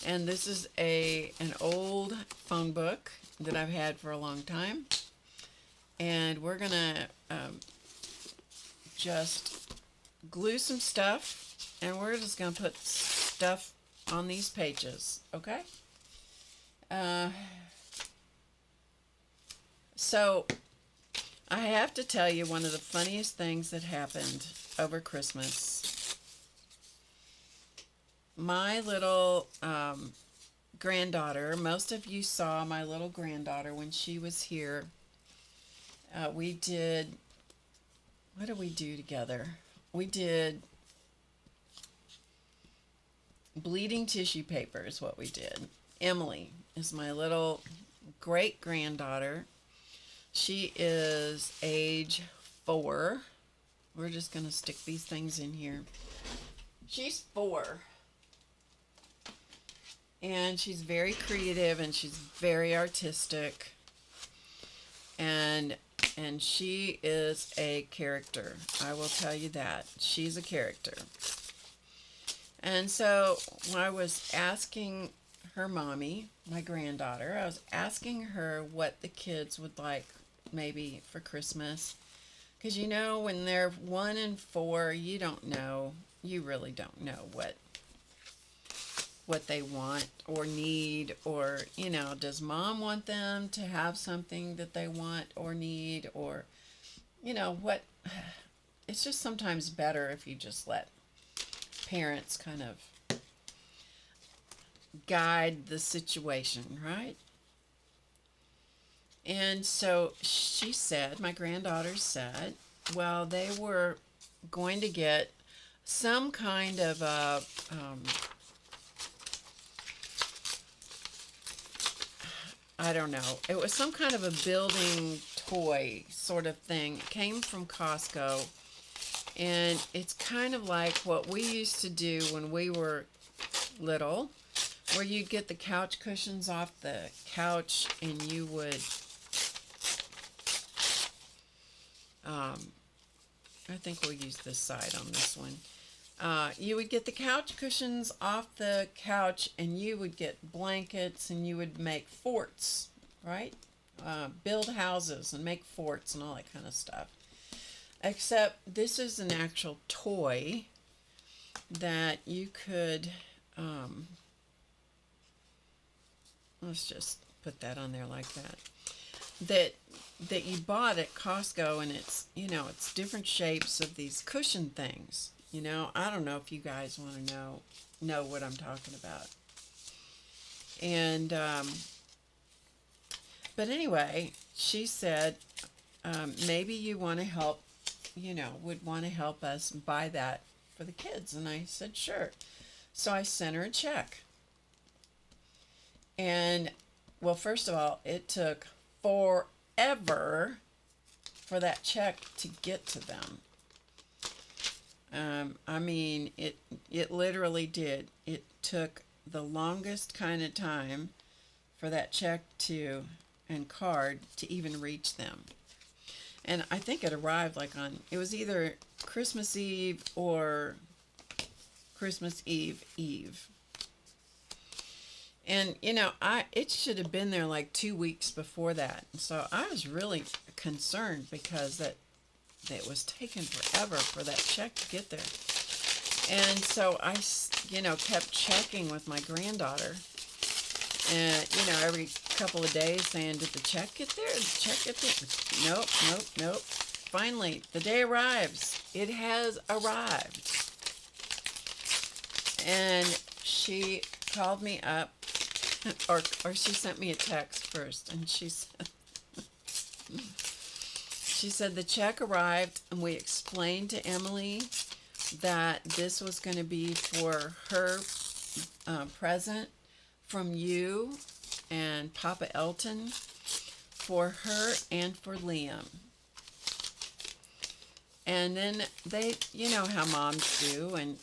and this is an old phone book that I've had for a long time, and we're gonna just glue some stuff, and we're just gonna put stuff on these pages. Okay. So I have to tell you one of the funniest things that happened over Christmas. My little granddaughter, most of you saw my little granddaughter when she was here. We did, what did we do together? We did bleeding tissue paper is what we did. Emily is my little great granddaughter. She is age 4. We're just going to stick these things in here. She's 4. And she's very creative, and she's very artistic. And she is a character. I will tell you that. She's a character. And so when I was asking her mommy, my granddaughter, I was asking her what the kids would like maybe for Christmas, because you know, when they're 1 and 4, you really don't know what they want or need, or does mom want them to have something that they want or need, or what. It's just sometimes better if you just let parents kind of guide the situation, right? And so she said, my granddaughter said, well, they were going to get some kind of a, I don't know, it was some kind of a building toy sort of thing. It came from Costco, and it's kind of like what we used to do when we were little, where you'd get the couch cushions off the couch, and you would I think we'll use this side on this one. You would get the couch cushions off the couch, and you would get blankets, and you would make forts, right? Build houses and make forts and all that kind of stuff. Except this is an actual toy that you could, let's just put that on there like that. that you bought at Costco, and it's, it's different shapes of these cushion things. I don't know if you guys want to know what I'm talking about. And but anyway, she said, maybe you want to help, would want to help us buy that for the kids. And I said, sure. So I sent her a check. And, well, first of all, it took forever for that check to get to them. I mean, it literally did. It took the longest kind of time for that check and card to even reach them. And I think it arrived it was either Christmas Eve or Christmas Eve. And, it should have been there 2 weeks before that. So I was really concerned because it was taking forever for that check to get there. And so I, kept checking with my granddaughter. And, every couple of days saying, did the check get there? Did the check get there? Nope. Finally, the day arrives. It has arrived. And she called me up, or she sent me a text first, and she said the check arrived, and we explained to Emily that this was going to be for her present from you and Papa Elton, for her and for Liam. And then they, how moms do, and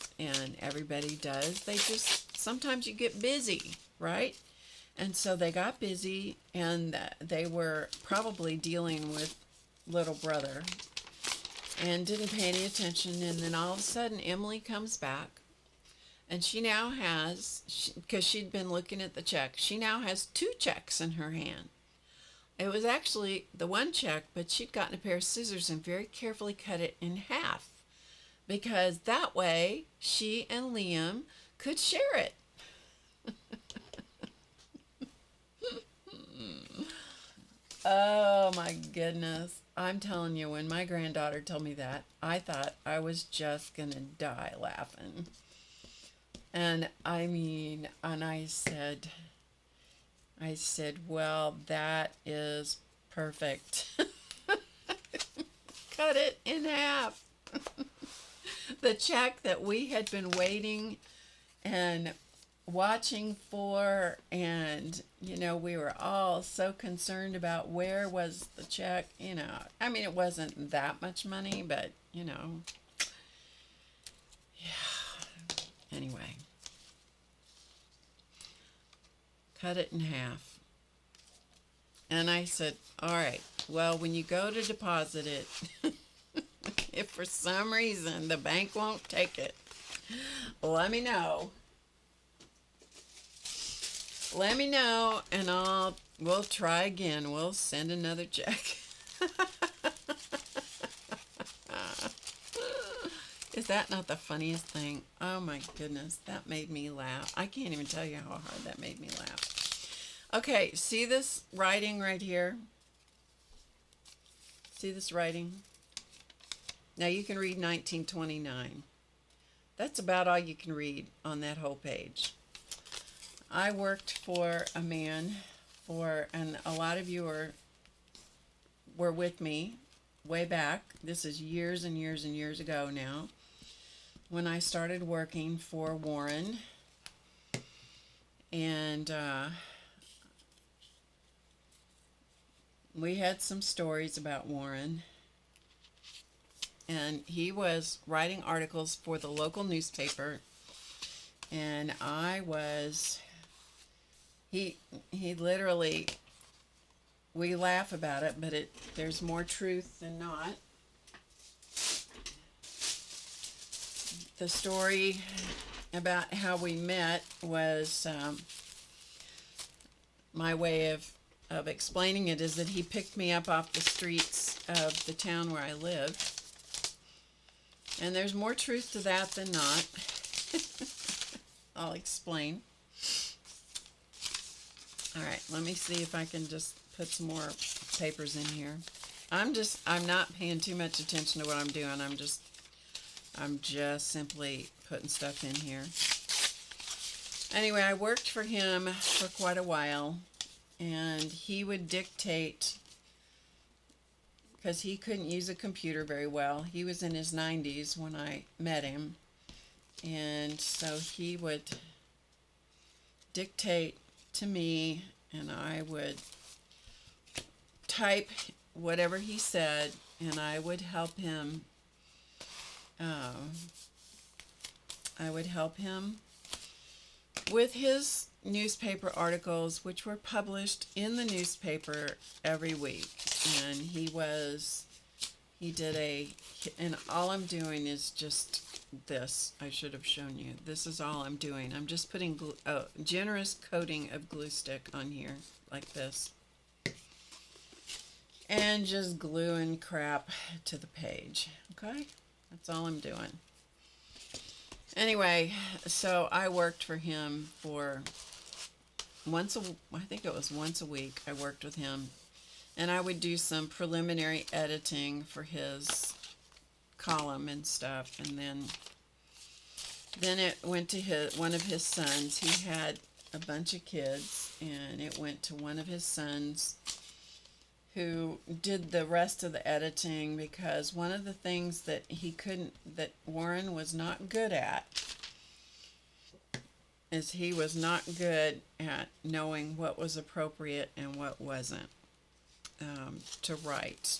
everybody does, they just, sometimes you get busy, right? And so they got busy, and they were probably dealing with little brother and didn't pay any attention. And then all of a sudden Emily comes back, and she now has, because she'd been looking at the check, she now has 2 checks in her hand. It was actually the one check, but she'd gotten a pair of scissors and very carefully cut it in half, because that way she and Liam could share it. Oh my goodness. I'm telling you, when my granddaughter told me that, I thought I was just gonna die laughing. And I said, well, that is perfect. Cut it in half. The check that we had been waiting and watching for, and we were all so concerned about where was the check. It wasn't that much money, but yeah. Anyway, cut it in half. And I said, all right, well, when you go to deposit it, if for some reason the bank won't take it, let me know. And we'll try again. We'll send another check. Is that not the funniest thing? Oh my goodness, that made me laugh. I can't even tell you how hard that made me laugh. Okay, see this writing right here? See this writing? Now you can read 1929. That's about all you can read on that whole page. I worked for a man and a lot of you were with me way back. This is years and years and years ago now, when I started working for Warren. And we had some stories about Warren. And he was writing articles for the local newspaper. And he literally, we laugh about it, but there's more truth than not. The story about how we met was, my way of explaining it is that he picked me up off the streets of the town where I live. And there's more truth to that than not. I'll explain. All right, let me see if I can just put some more papers in here. I'm not paying too much attention to what I'm doing. I'm just simply putting stuff in here. Anyway, I worked for him for quite a while, and he would dictate, because he couldn't use a computer very well. He was in his 90s when I met him, and so he would dictate to me, and I would type whatever he said, and I would help him. With his newspaper articles, which were published in the newspaper every week. And and all I'm doing is just this. I should have shown you. This is all I'm doing. I'm just putting a generous coating of glue stick on here, like this. And just gluing crap to the page. Okay? That's all I'm doing. Anyway, so I worked for him for I think it was once a week I worked with him. And I would do some preliminary editing for his column and stuff. And then it went to one of his sons. He had a bunch of kids, and it went to one of his sons, who did the rest of the editing, because one of the things that Warren was not good at is he was not good at knowing what was appropriate and what wasn't to write.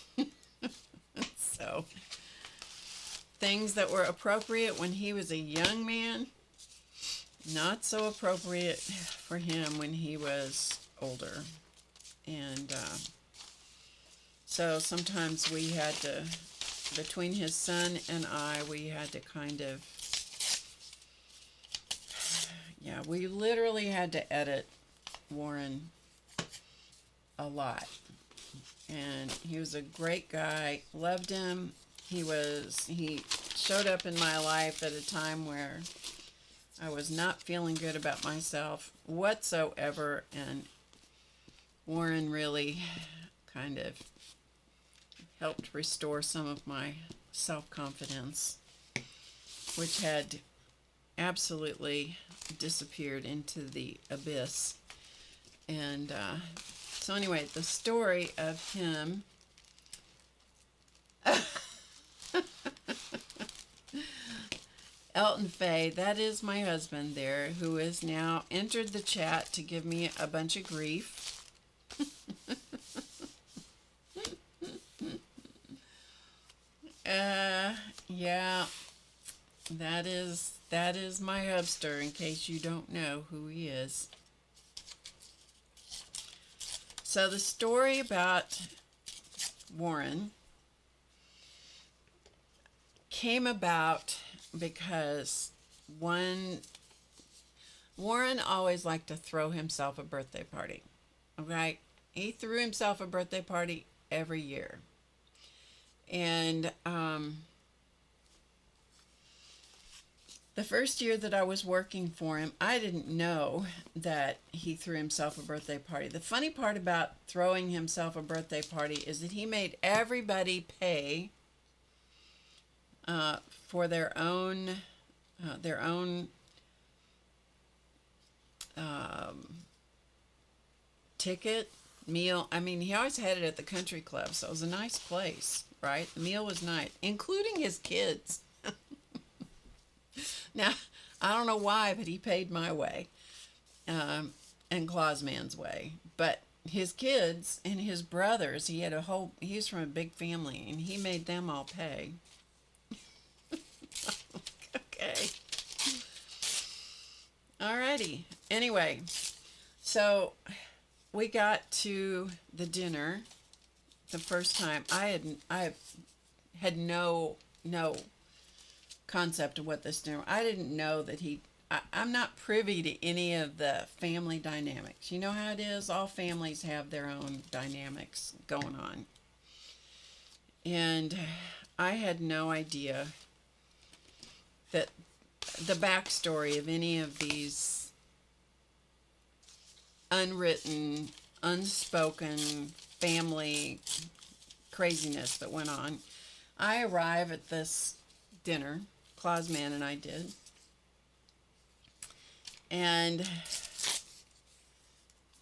So things that were appropriate when he was a young man, not so appropriate for him when he was older. And so sometimes we had to, between his son and I, we had to kind of, we literally had to edit Warren a lot. And he was a great guy, loved him. He showed up in my life at a time where I was not feeling good about myself whatsoever, and Warren really kind of helped restore some of my self-confidence, which had absolutely disappeared into the abyss. And so anyway, the story of him Elton Fay, that is my husband there, who has now entered the chat to give me a bunch of grief. Yeah, that is my hubster, in case you don't know who he is. So the story about Warren came about because Warren always liked to throw himself a birthday party. Okay? He threw himself a birthday party every year. And the first year that I was working for him, I didn't know that he threw himself a birthday party. The funny part about throwing himself a birthday party is that he made everybody pay for their own ticket, meal. I mean, he always had it at the country club, so it was a nice place, right? The meal was nice, including his kids. Now, I don't know why, but he paid my way, and Clausman's way. But his kids and his brothers, he was from a big family, and he made them all pay. Okay. Alrighty. Anyway, so we got to the dinner the first time. I had no concept of what this dinner. I didn't know that I'm not privy to any of the family dynamics. You know how it is? All families have their own dynamics going on. And I had no idea that the backstory of any of these unwritten, unspoken family craziness that went on. I arrive at this dinner, Claus Man and I did, and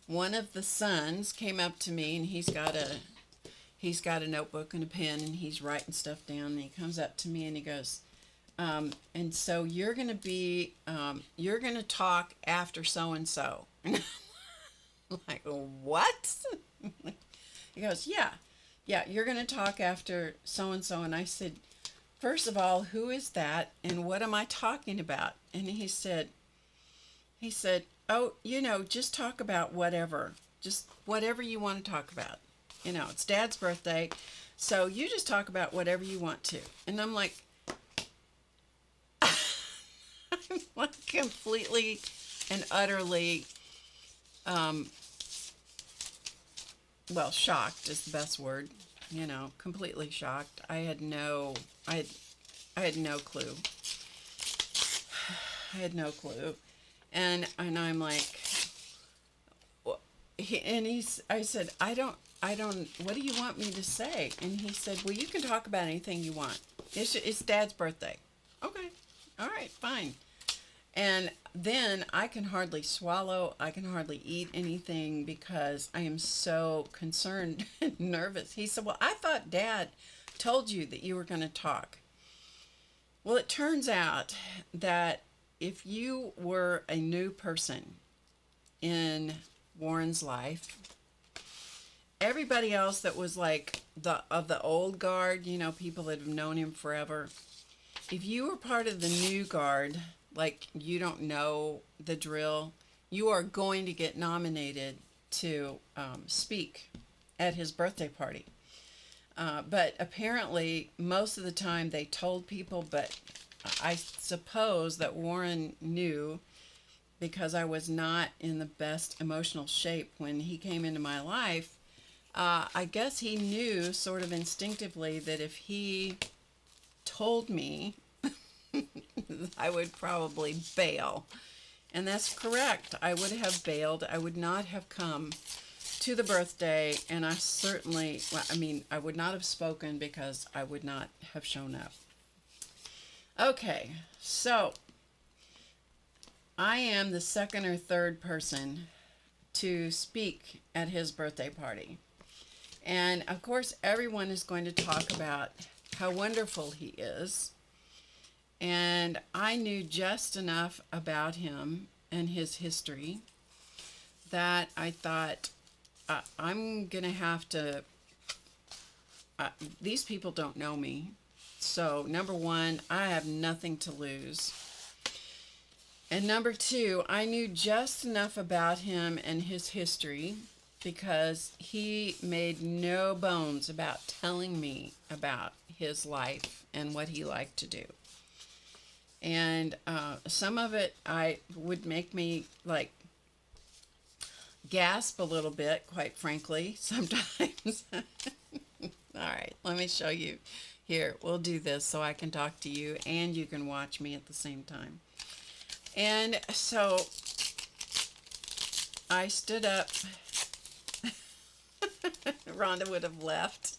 one of the sons came up to me, and he's got a notebook and a pen, and he's writing stuff down, and he comes up to me and he goes, and so you're going to talk after so-and-so. And I'm like, what? He goes, yeah, you're going to talk after so-and-so. And I said, first of all, who is that? And what am I talking about? And he said, oh, just talk about whatever. Just whatever you want to talk about. It's Dad's birthday, so you just talk about whatever you want to. And I'm like, I'm like completely and utterly, shocked is the best word. Completely shocked. I had no clue. I had no clue. And I'm like, I said, I don't, what do you want me to say? And he said, well, you can talk about anything you want. It's Dad's birthday. Okay. All right, fine. And then I can hardly swallow. I can hardly eat anything because I am so concerned and nervous. He said, well, I thought Dad told you that you were going to talk. Well, it turns out that if you were a new person in Warren's life, everybody else that was like of the old guard, people that have known him forever, if you were part of the new guard, like you don't know the drill, you are going to get nominated to speak at his birthday party. But apparently most of the time they told people, but I suppose that Warren knew, because I was not in the best emotional shape when he came into my life. I guess he knew sort of instinctively that if he told me, I would probably bail. And that's correct. I would have bailed. I would not have come to the birthday, and I certainly, I would not have spoken because I would not have shown up. Okay, so I am the second or third person to speak at his birthday party. And of course, everyone is going to talk about how wonderful he is. And I knew just enough about him and his history that I thought, I'm going to have to, these people don't know me. So number one, I have nothing to lose. And number two, I knew just enough about him and his history because he made no bones about telling me about his life and what he liked to do. And some of it would make me like gasp a little bit, quite frankly, sometimes. All right, let me show you. Here, we'll do this so I can talk to you and you can watch me at the same time. And so I stood up. Rhonda would have left.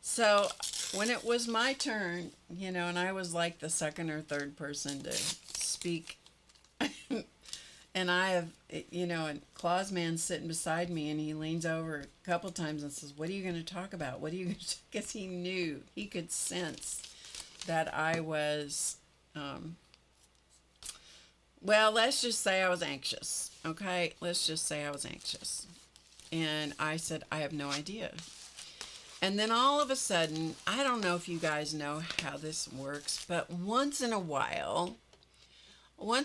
So when it was my turn, and I was like the second or third person to speak, and I have, and Claus Man's sitting beside me, and he leans over a couple times and says, what are you going to talk about? What are you going to, because he knew, he could sense that I was, well, let's just say I was anxious, okay? Let's just say I was anxious. And I said, I have no idea. And then all of a sudden, I don't know if you guys know how this works, but once in a while, I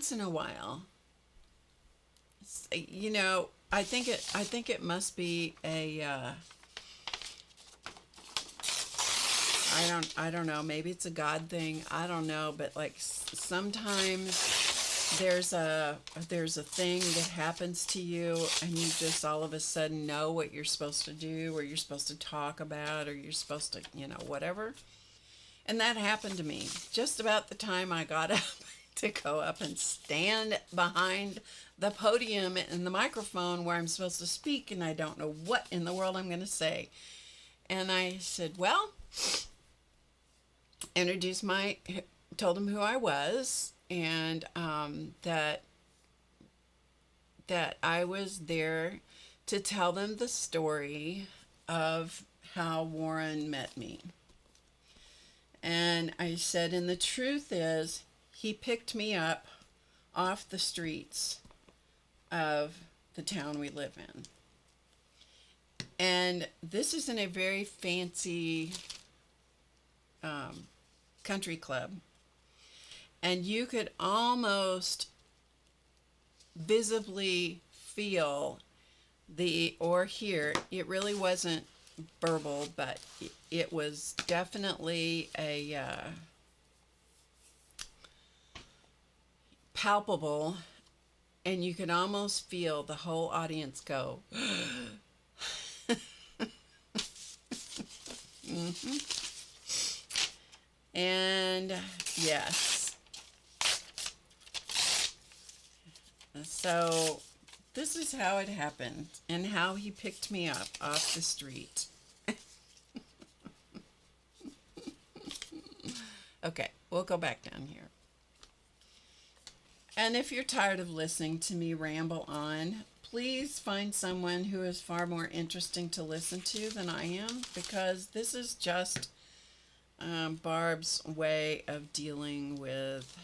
think it must be a, I don't know, maybe it's a God thing, I don't know, but like sometimes there's a thing that happens to you and you just all of a sudden know what you're supposed to do or you're supposed to talk about or you're supposed to, whatever. And that happened to me just about the time I got up to go up and stand behind the podium and the microphone where I'm supposed to speak, and I don't know what in the world I'm going to say. And I said, well, told him who I was, and that I was there to tell them the story of how Warren met me. And I said, and the truth is, he picked me up off the streets of the town we live in. And this is in a very fancy country club. And you could almost visibly feel or hear, it really wasn't verbal, but it was definitely a palpable, and you could almost feel the whole audience go, mm-hmm. And yes. So this is how it happened and how he picked me up off the street. Okay, we'll go back down here. And if you're tired of listening to me ramble on, please find someone who is far more interesting to listen to than I am, because this is just Barb's way of dealing with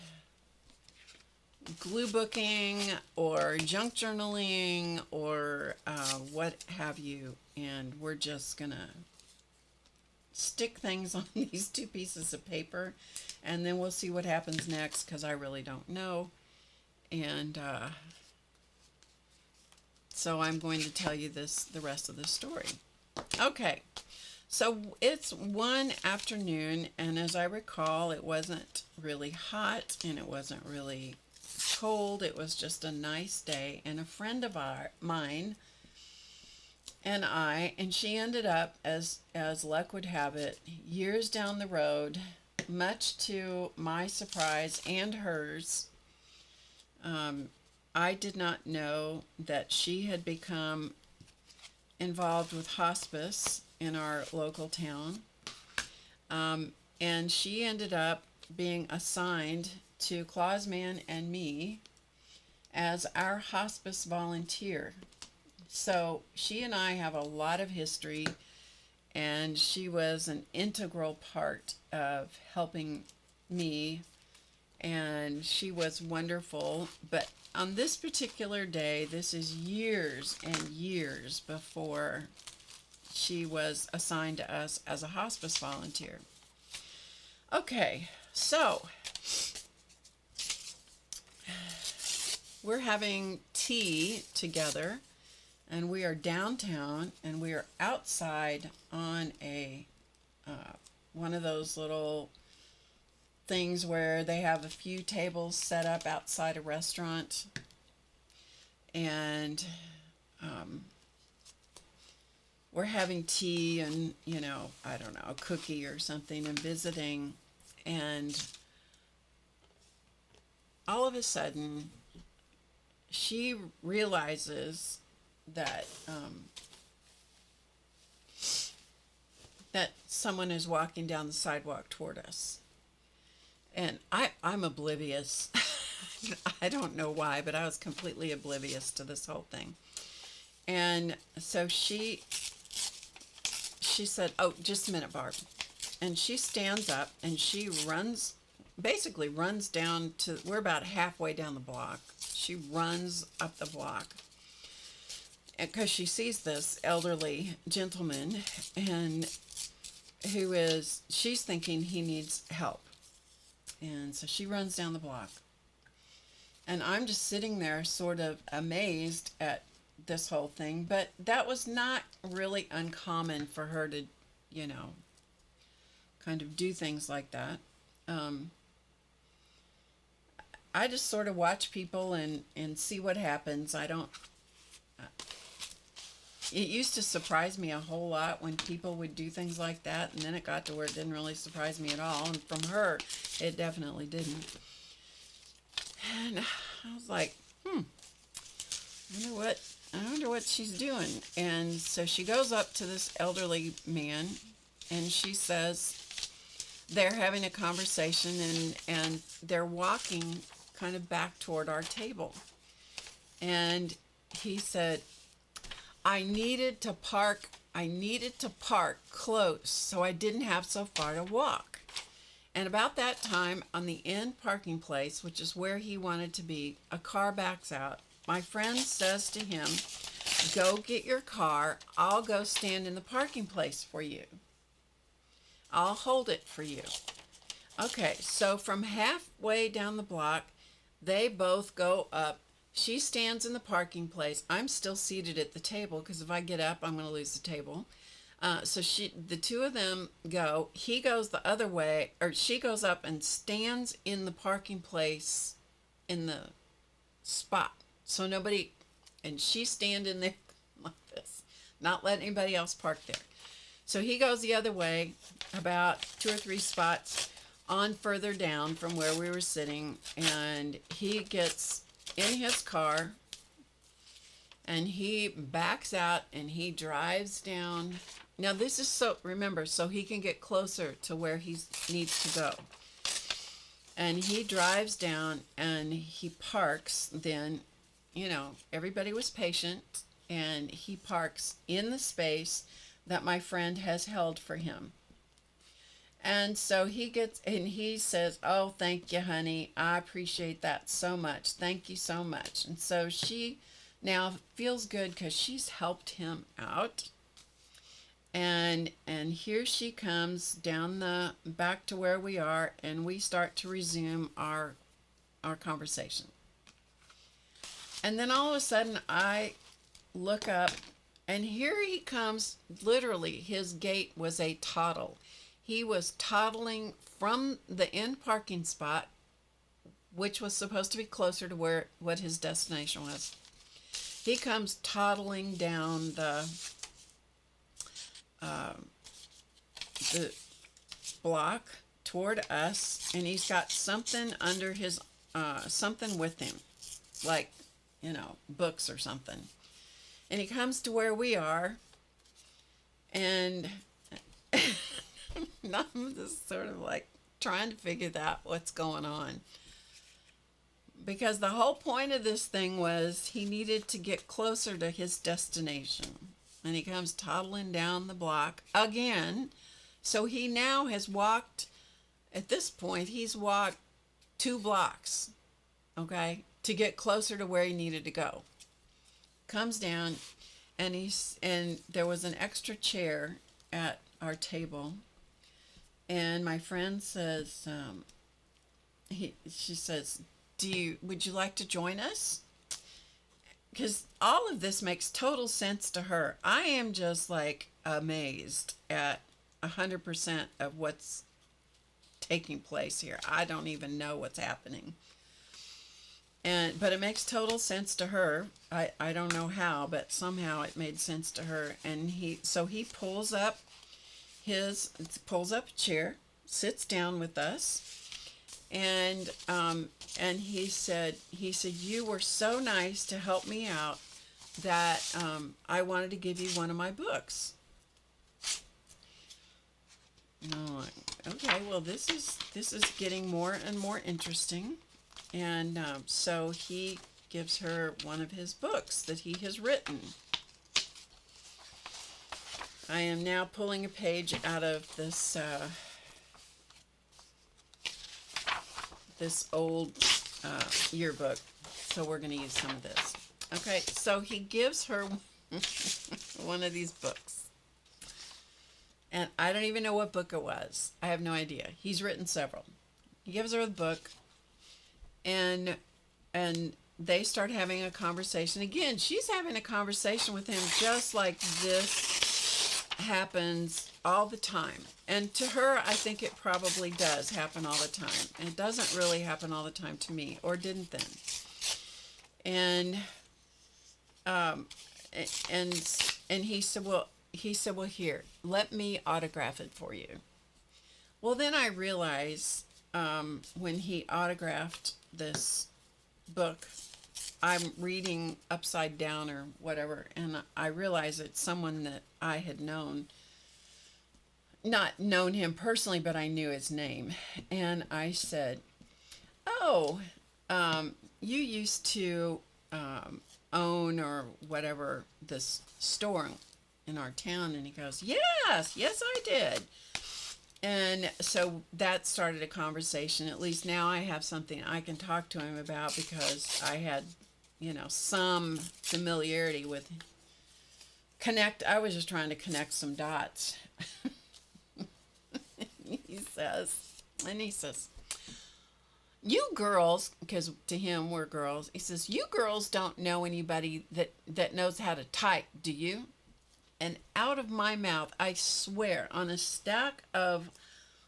glue booking or junk journaling or what have you. And we're just gonna stick things on these 2 pieces of paper, and then we'll see what happens next, because I really don't know. And so I'm going to tell you the rest of the story. Okay, so it's one afternoon, and as I recall, it wasn't really hot and it wasn't really cold. It was just a nice day, and a friend of mine and she ended up, as luck would have it, years down the road, much to my surprise and hers. I did not know that she had become involved with hospice in our local town. And she ended up being assigned to Clausman and me as our hospice volunteer. So she and I have a lot of history, and she was an integral part of helping me, and she was wonderful. But on this particular day, this is years and years before she was assigned to us as a hospice volunteer. Okay, so we're having tea together, and we are downtown, and we are outside on a one of those little things where they have a few tables set up outside a restaurant, and we're having tea and, I don't know, a cookie or something, and visiting, and all of a sudden she realizes that that someone is walking down the sidewalk toward us. And I'm oblivious. I don't know why, but I was completely oblivious to this whole thing. And so she said, "Oh, just a minute, Barb." And she stands up and she basically runs down to, we're about halfway down the block. She runs up the block because she sees this elderly gentleman, and she's thinking he needs help. And so she runs down the block. And I'm just sitting there sort of amazed at this whole thing. But that was not really uncommon for her to, kind of do things like that. I just sort of watch people and see what happens. It used to surprise me a whole lot when people would do things like that, and then it got to where it didn't really surprise me at all. And from her, it definitely didn't. And I was like, I wonder what she's doing. And so she goes up to this elderly man and she says they're having a conversation, and they're walking kind of back toward our table. And he said, I needed to park close so I didn't have so far to walk. And about that time, on the end parking place, which is where he wanted to be, a car backs out. My friend says to him, go get your car. I'll go stand in the parking place for you. I'll hold it for you. Okay, so from halfway down the block, they both go up. She stands in the parking place. I'm still seated at the table because if I get up, I'm going to lose the table. So the two of them go. He goes the other way, or she goes up and stands in the parking place in the spot. So nobody, and she's standing there like this, not letting anybody else park there. So he goes the other way, about 2 or 3 spots on further down from where we were sitting, and he gets in his car and he backs out and he drives down. Now this is so he can get closer to where he needs to go. And he drives down and he parks. Then, everybody was patient, and he parks in the space that my friend has held for him. And so he says, oh, thank you, honey. I appreciate that so much. Thank you so much. And so she now feels good because she's helped him out. And here she comes down the back to where we are, and we start to resume our conversation. And then all of a sudden I look up, and here he comes. Literally, his gait was a toddle. He was toddling from the end parking spot, which was supposed to be closer to what his destination was. He comes toddling down the block toward us, and he's got something under his something with him, like books or something. And he comes to where we are, and I'm just sort of like trying to figure out what's going on, because the whole point of this thing was he needed to get closer to his destination. And he comes toddling down the block again. So he now has walked, at this point, he's walked 2 blocks, okay, to get closer to where he needed to go. Comes down, and there was an extra chair at our table. And my friend says, she says, would you like to join us? Because all of this makes total sense to her. I am just like amazed at 100% of what's taking place here. I don't even know what's happening. But it makes total sense to her. I don't know how, but somehow it made sense to her. And he pulls up a chair, sits down with us. And he said, you were so nice to help me out that I wanted to give you one of my books. And I'm like, okay, well, this is getting more and more interesting. And so he gives her one of his books that he has written. I am now pulling a page out of this old yearbook, so we're going to use some of this. Okay, so he gives her one of these books, and I don't even know what book it was. I have no idea. He's written several. He gives her the book, and they start having a conversation. Again, she's having a conversation with him just like this happens all the time. And to her, I think it probably does happen all the time. And it doesn't really happen all the time to me, or didn't then. And he said, well, here, let me autograph it for you. Well, then I realized when he autographed this book I'm reading upside down or whatever, and I realize it's someone that I had known, not known him personally, but I knew his name. And I said, oh, you used to own or whatever this store in our town. And he goes, yes, I did. And so that started a conversation. At least now I have something I can talk to him about, because I had, some familiarity with I was just trying to connect some dots. he says, you girls, because to him we're girls, he says, you girls don't know anybody that knows how to type, do you? And out of my mouth, I swear, on a stack of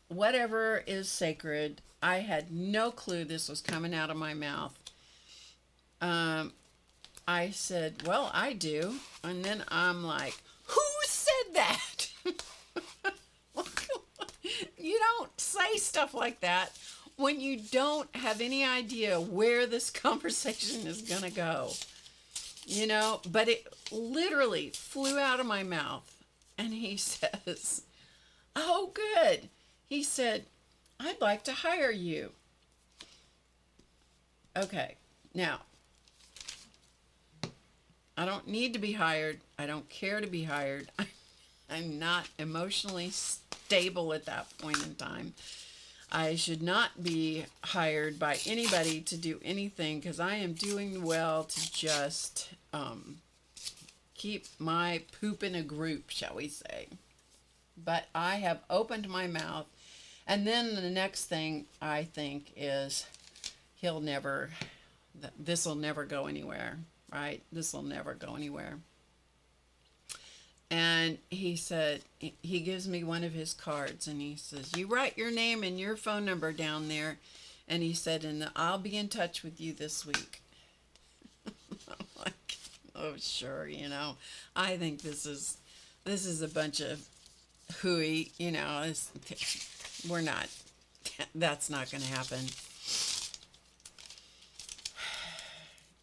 whatever is sacred, I had no clue this was coming out of my mouth. I said, well, I do. And then I'm like, who said that? You don't say stuff like that when you don't have any idea where this conversation is going to go. But it literally flew out of my mouth. And he says, oh, good. He said, I'd like to hire you. Okay, now, I don't need to be hired. I don't care to be hired. I'm not emotionally stable at that point in time. I should not be hired by anybody to do anything, because I am doing well to just keep my poop in a group, shall we say. But I have opened my mouth, and then the next thing I think is this will never go anywhere, right? This will never go anywhere. And he said, he gives me one of his cards, and he says, you write your name and your phone number down there. And he said, and I'll be in touch with you this week. I'm like, oh, sure, I think this is a bunch of hooey, we're not, that's not going to happen.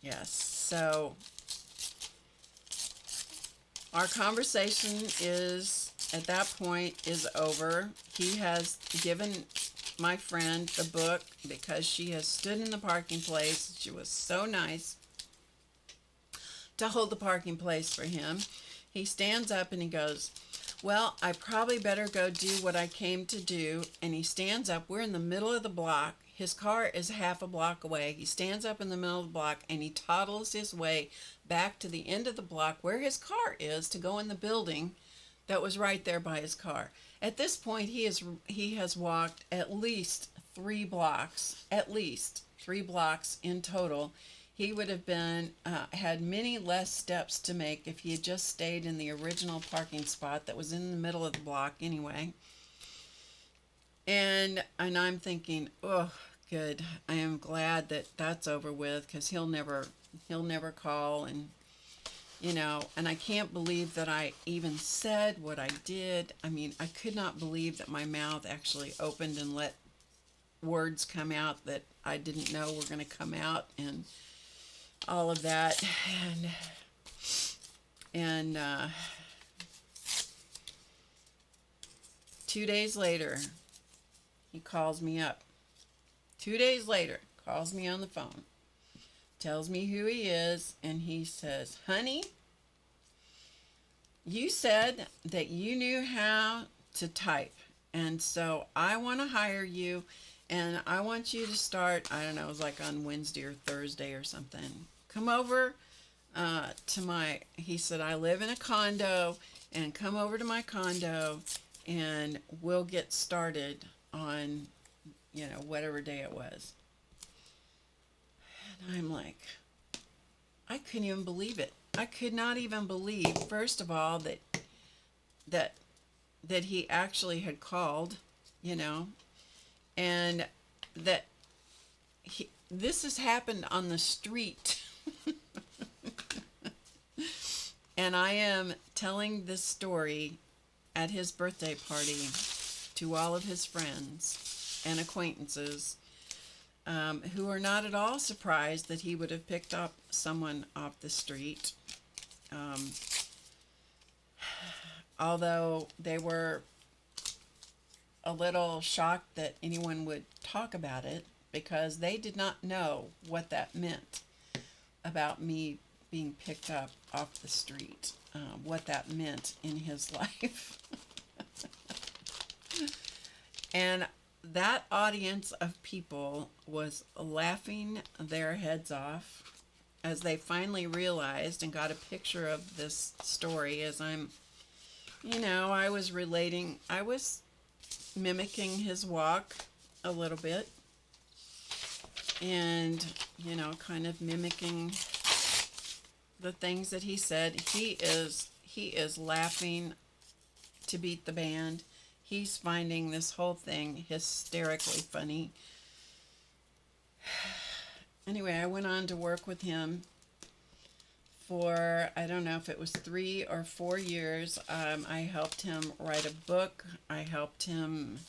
Yes, so our conversation at that point is over. He has given my friend the book because she has stood in the parking place. She was so nice to hold the parking place for him. He stands up and he goes, well, I probably better go do what I came to do. And he stands up. We're in the middle of the block. His car is half a block away. He stands up in the middle of the block and he toddles his way back to the end of the block where his car is to go in the building that was right there by his car. At this point, he has walked at least 3 blocks, in total. He would have had many less steps to make if he had just stayed in the original parking spot that was in the middle of the block anyway. And I'm thinking, oh, good. I am glad that that's over with, because he'll never call, and and I can't believe that I even said what I did. I mean, I could not believe that my mouth actually opened and let words come out that I didn't know were going to come out, and all of that. And 2 days later, he calls me up. 2 days later, calls me on the phone, tells me who he is, and he says, honey, you said that you knew how to type, and so I want to hire you, and I want you to start, I don't know, it was like on Wednesday or Thursday or something. Come over he said, I live in a condo, and come over to my condo, and we'll get started on, whatever day it was. And I'm like, I couldn't even believe it. I could not even believe, first of all, that he actually had called, and that this has happened on the street. And I am telling this story at his birthday party to all of his friends and acquaintances. who are not at all surprised that he would have picked up someone off the street. Although they were a little shocked that anyone would talk about it, because they did not know what that meant about me being picked up off the street, what that meant in his life. And that audience of people was laughing their heads off as they finally realized and got a picture of this story as I was relating, I was mimicking his walk a little bit, and, kind of mimicking the things that he said. He is laughing to beat the band. He's finding this whole thing hysterically funny. Anyway, I went on to work with him for, I don't know if it was 3 or 4 years. I helped him write a book. I helped him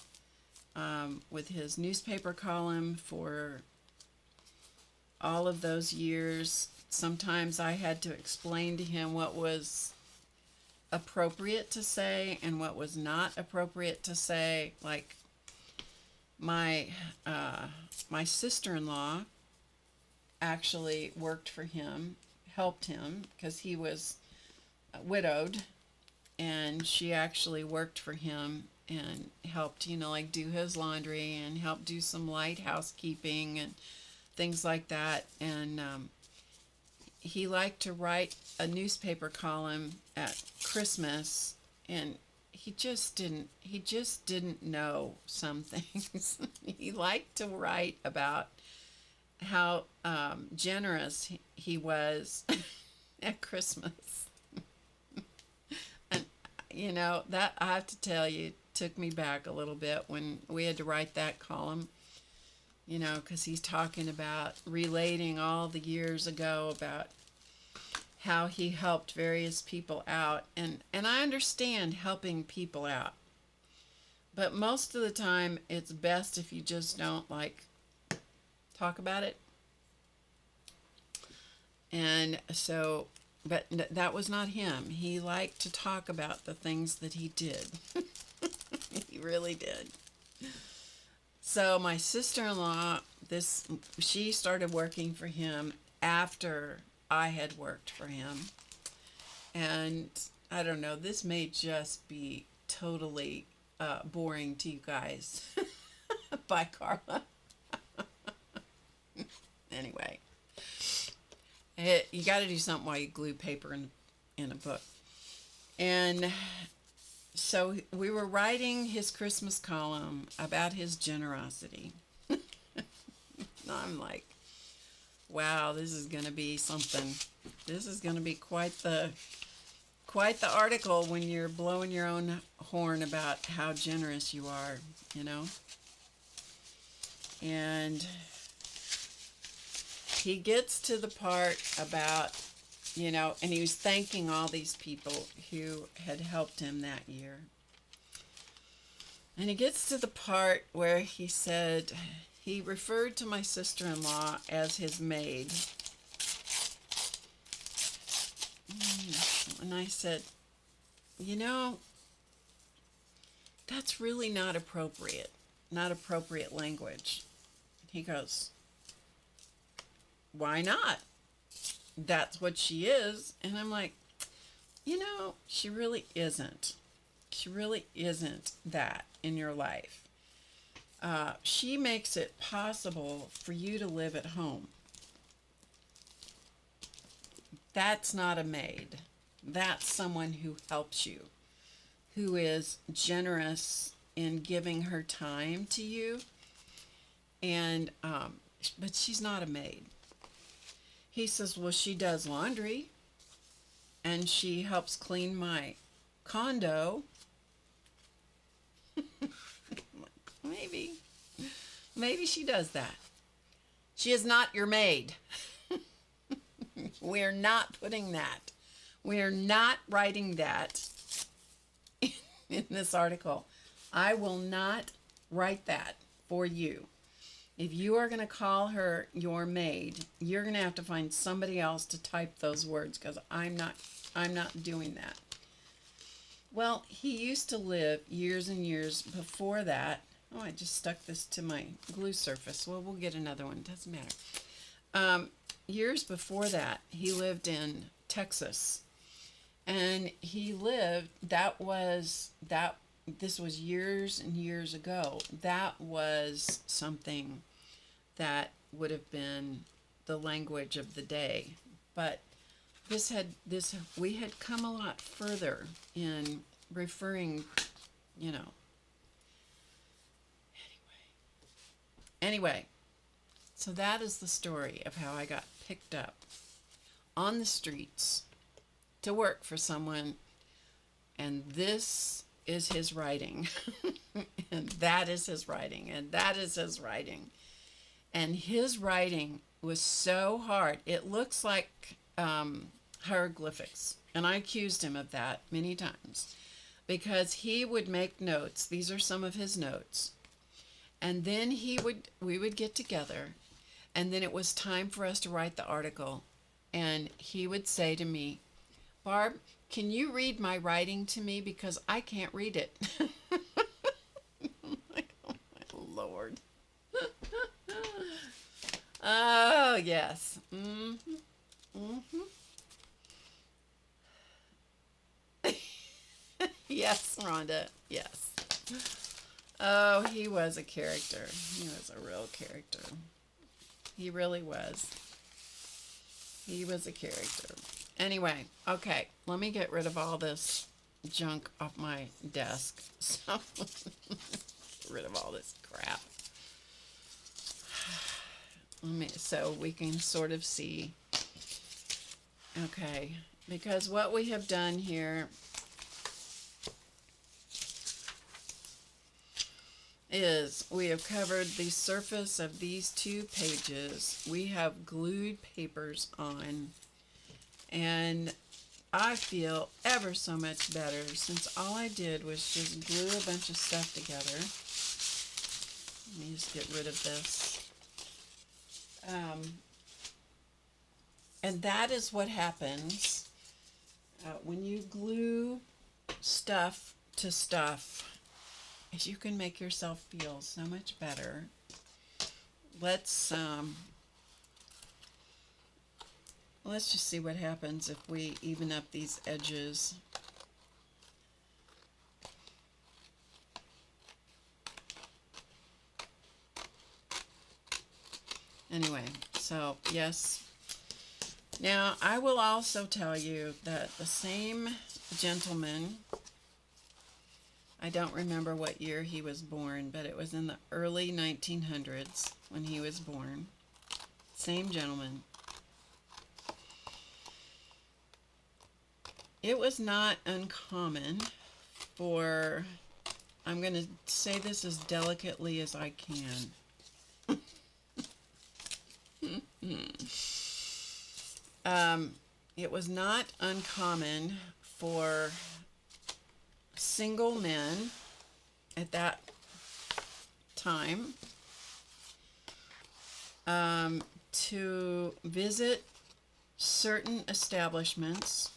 with his newspaper column for all of those years. Sometimes I had to explain to him what was appropriate to say and what was not appropriate to say. Like my sister-in-law actually worked for him, helped him, because he was widowed, and she actually worked for him and helped, like do his laundry and help do some light housekeeping and things like that. And he liked to write a newspaper column at Christmas, and he just didn't know some things. He liked to write about how generous he was at Christmas. And that, I have to tell you, took me back a little bit when we had to write that column, because he's talking about relating all the years ago about how he helped various people out. And I understand helping people out, but most of the time it's best if you just don't talk about it. And so, but that was not him. He liked to talk about the things that he did. He really did. So my sister-in-law, she started working for him after I had worked for him. And I don't know, this may just be totally boring to you guys. Bye, Carla. Anyway, you got to do something while you glue paper in a book. And so we were writing his Christmas column about his generosity. I'm like, wow, this is going to be something. This is going to be quite the article when you're blowing your own horn about how generous you are, And he gets to the part about, and he was thanking all these people who had helped him that year. And he gets to the part where he said, he referred to my sister-in-law as his maid. And I said, that's really not appropriate language. He goes, why not? That's what she is. And I'm like, she really isn't. She really isn't that in your life. She makes it possible for you to live at home. That's not a maid. That's someone who helps you, who is generous in giving her time to you. And but she's not a maid. He says, well, she does laundry and she helps clean my condo. Maybe she does that. She is not your maid. We're not putting that. We're not writing that in this article. I will not write that for you. If you are going to call her your maid, you're going to have to find somebody else to type those words, because I'm not doing that. Well, he used to live years and years before that. Oh, I just stuck this to my glue surface. Well, we'll get another one. Doesn't matter. Years before that, he lived in Texas. And this was years and years ago. That was something that would have been the language of the day. But we had come a lot further in referring, Anyway, so that is the story of how I got picked up on the streets to work for someone, and this is his writing, and that is his writing, and that is his writing. And his writing was so hard. It looks like hieroglyphics, and I accused him of that many times, because he would make notes. These are some of his notes. And then we would get together, and then it was time for us to write the article. And he would say to me, "Barb, can you read my writing to me, because I can't read it?" Like, oh my Lord. Oh, yes. Yes, Rhonda, yes. Oh, he was a character. He was a real character. He really was. He was a character. Anyway, okay, let me get rid of all this junk off my desk. So, get rid of all this crap. So we can sort of see. Okay, because what we have done here is we have covered the surface of these 2 pages. We have glued papers on, and I feel ever so much better since all I did was just glue a bunch of stuff together. Let me just get rid of this. And that is what happens when you glue stuff to stuff, is you can make yourself feel so much better. Let's just see what happens if we even up these edges. Anyway, so yes. Now, I will also tell you that the same gentleman, I don't remember what year he was born, but it was in the early 1900s when he was born. Same gentleman. It was not uncommon for, I'm going to say this as delicately as I can. It was not uncommon for single men at that time to visit certain establishments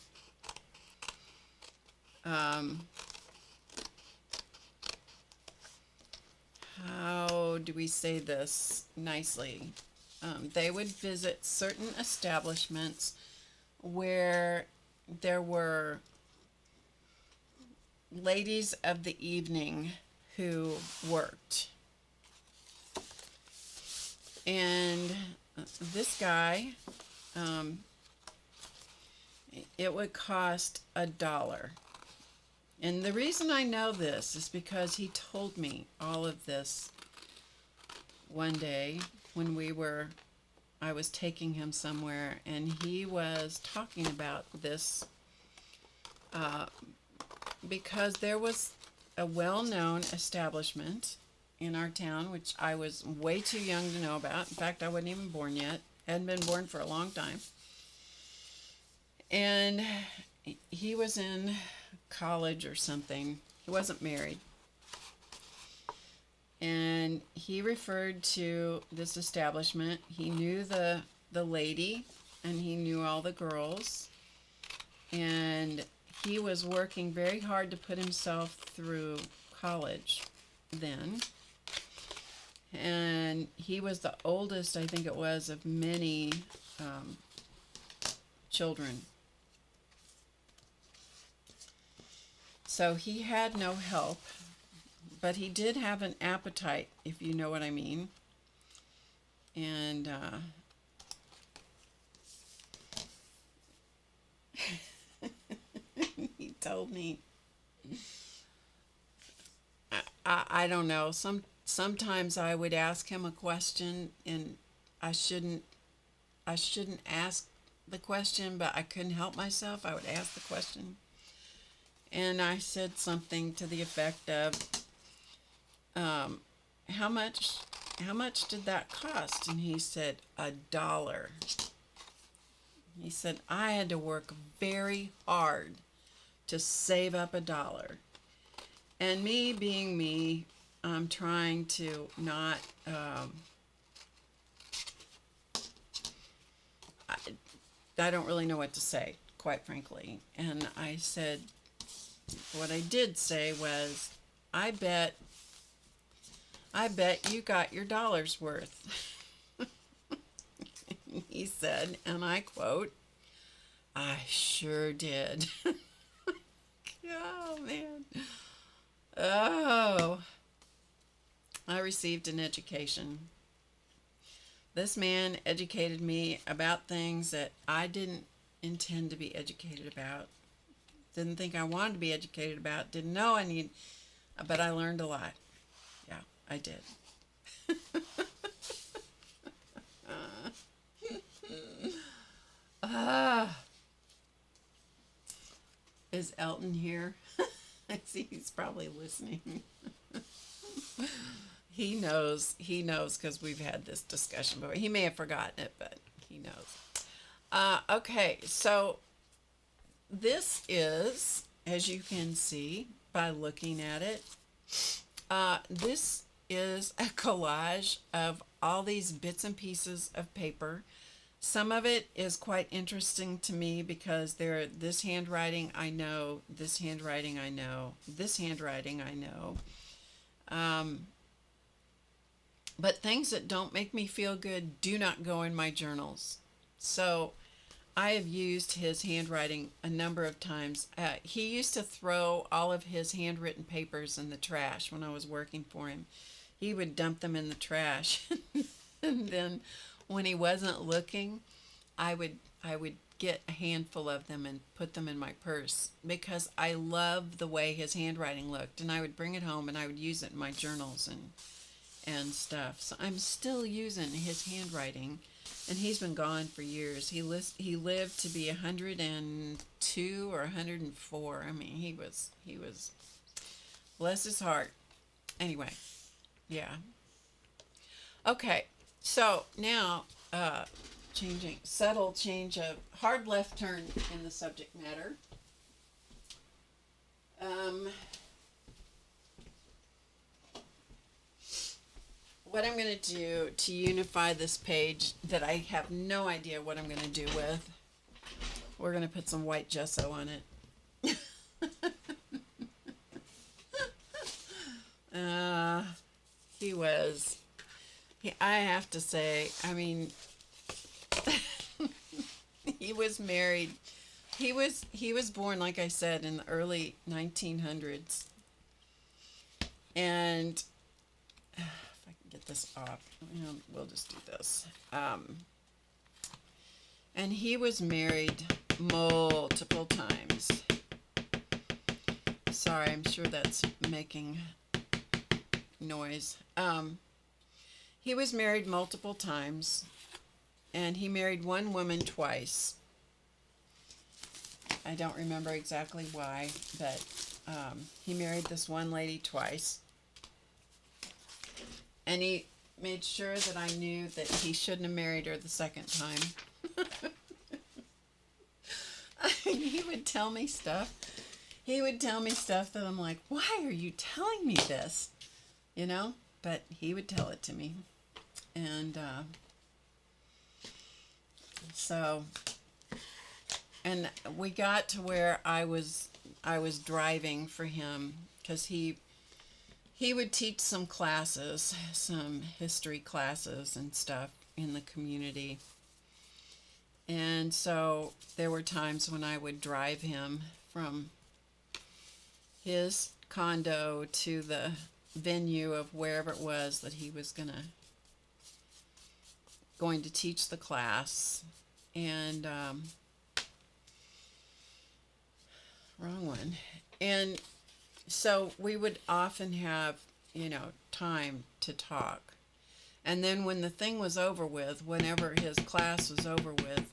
how do we say this nicely? They would visit certain establishments where there were ladies of the evening who worked. And this guy, it would cost $1. And the reason I know this is because he told me all of this one day when I was taking him somewhere, and he was talking about this because there was a well-known establishment in our town, which I was way too young to know about. In fact, I wasn't even born yet. Hadn't been born for a long time. And he was in college or something. He wasn't married. And he referred to this establishment. He knew the lady, and he knew all the girls, and he was working very hard to put himself through college then. And he was the oldest, I think it was, of many children. So he had no help, but he did have an appetite, if you know what I mean. And he told me, I don't know, sometimes I would ask him a question, and I shouldn't ask the question, but I couldn't help myself. I would ask the question. And I said something to the effect of, how much did that cost? And he said, $1. He said, I had to work very hard to save up $1. And me being me, I'm trying to not, I don't really know what to say, quite frankly. And I said, what I did say was, I bet you got your dollar's worth. He said, and I quote, I sure did. Oh, man. Oh, I received an education. This man educated me about things that I didn't intend to be educated about. Didn't think I wanted to be educated about. Didn't know I need, but I learned a lot. Yeah, I did. Is Elton here? I see he's probably listening. He knows because we've had this discussion before. He may have forgotten it, but he knows. Okay, so this is, as you can see by looking at it, this is a collage of all these bits and pieces of paper. Some of it is quite interesting to me because this handwriting I know, this handwriting I know, this handwriting I know. But things that don't make me feel good do not go in my journals. So I have used his handwriting a number of times. He used to throw all of his handwritten papers in the trash when I was working for him. He would dump them in the trash. And then when he wasn't looking, I would get a handful of them and put them in my purse because I loved the way his handwriting looked, and I would bring it home and I would use it in my journals and stuff. So I'm still using his handwriting, and he's been gone for years. He lived to be 102 or 104. I mean, he was bless his heart. Anyway, yeah. Okay. So now, subtle change of hard left turn in the subject matter. What I'm going to do to unify this page that I have no idea what I'm going to do with, we're going to put some white gesso on it. I have to say, I mean, he was married. He was born, like I said, in the early 1900s. And if I can get this off, we'll just do this. And he was married multiple times. Sorry, I'm sure that's making noise. He was married multiple times, and he married one woman twice. I don't remember exactly why, but he married this one lady twice. And he made sure that I knew that he shouldn't have married her the second time. I mean, he would tell me stuff. He would tell me stuff that I'm like, why are you telling me this? but he would tell it to me. And and we got to where I was driving for him, because he would teach some classes, some history classes and stuff in the community. And so there were times when I would drive him from his condo to the venue of wherever it was that he was going to teach the class. And wrong one. And so we would often have, time to talk. And then when the thing was over with, whenever his class was over with,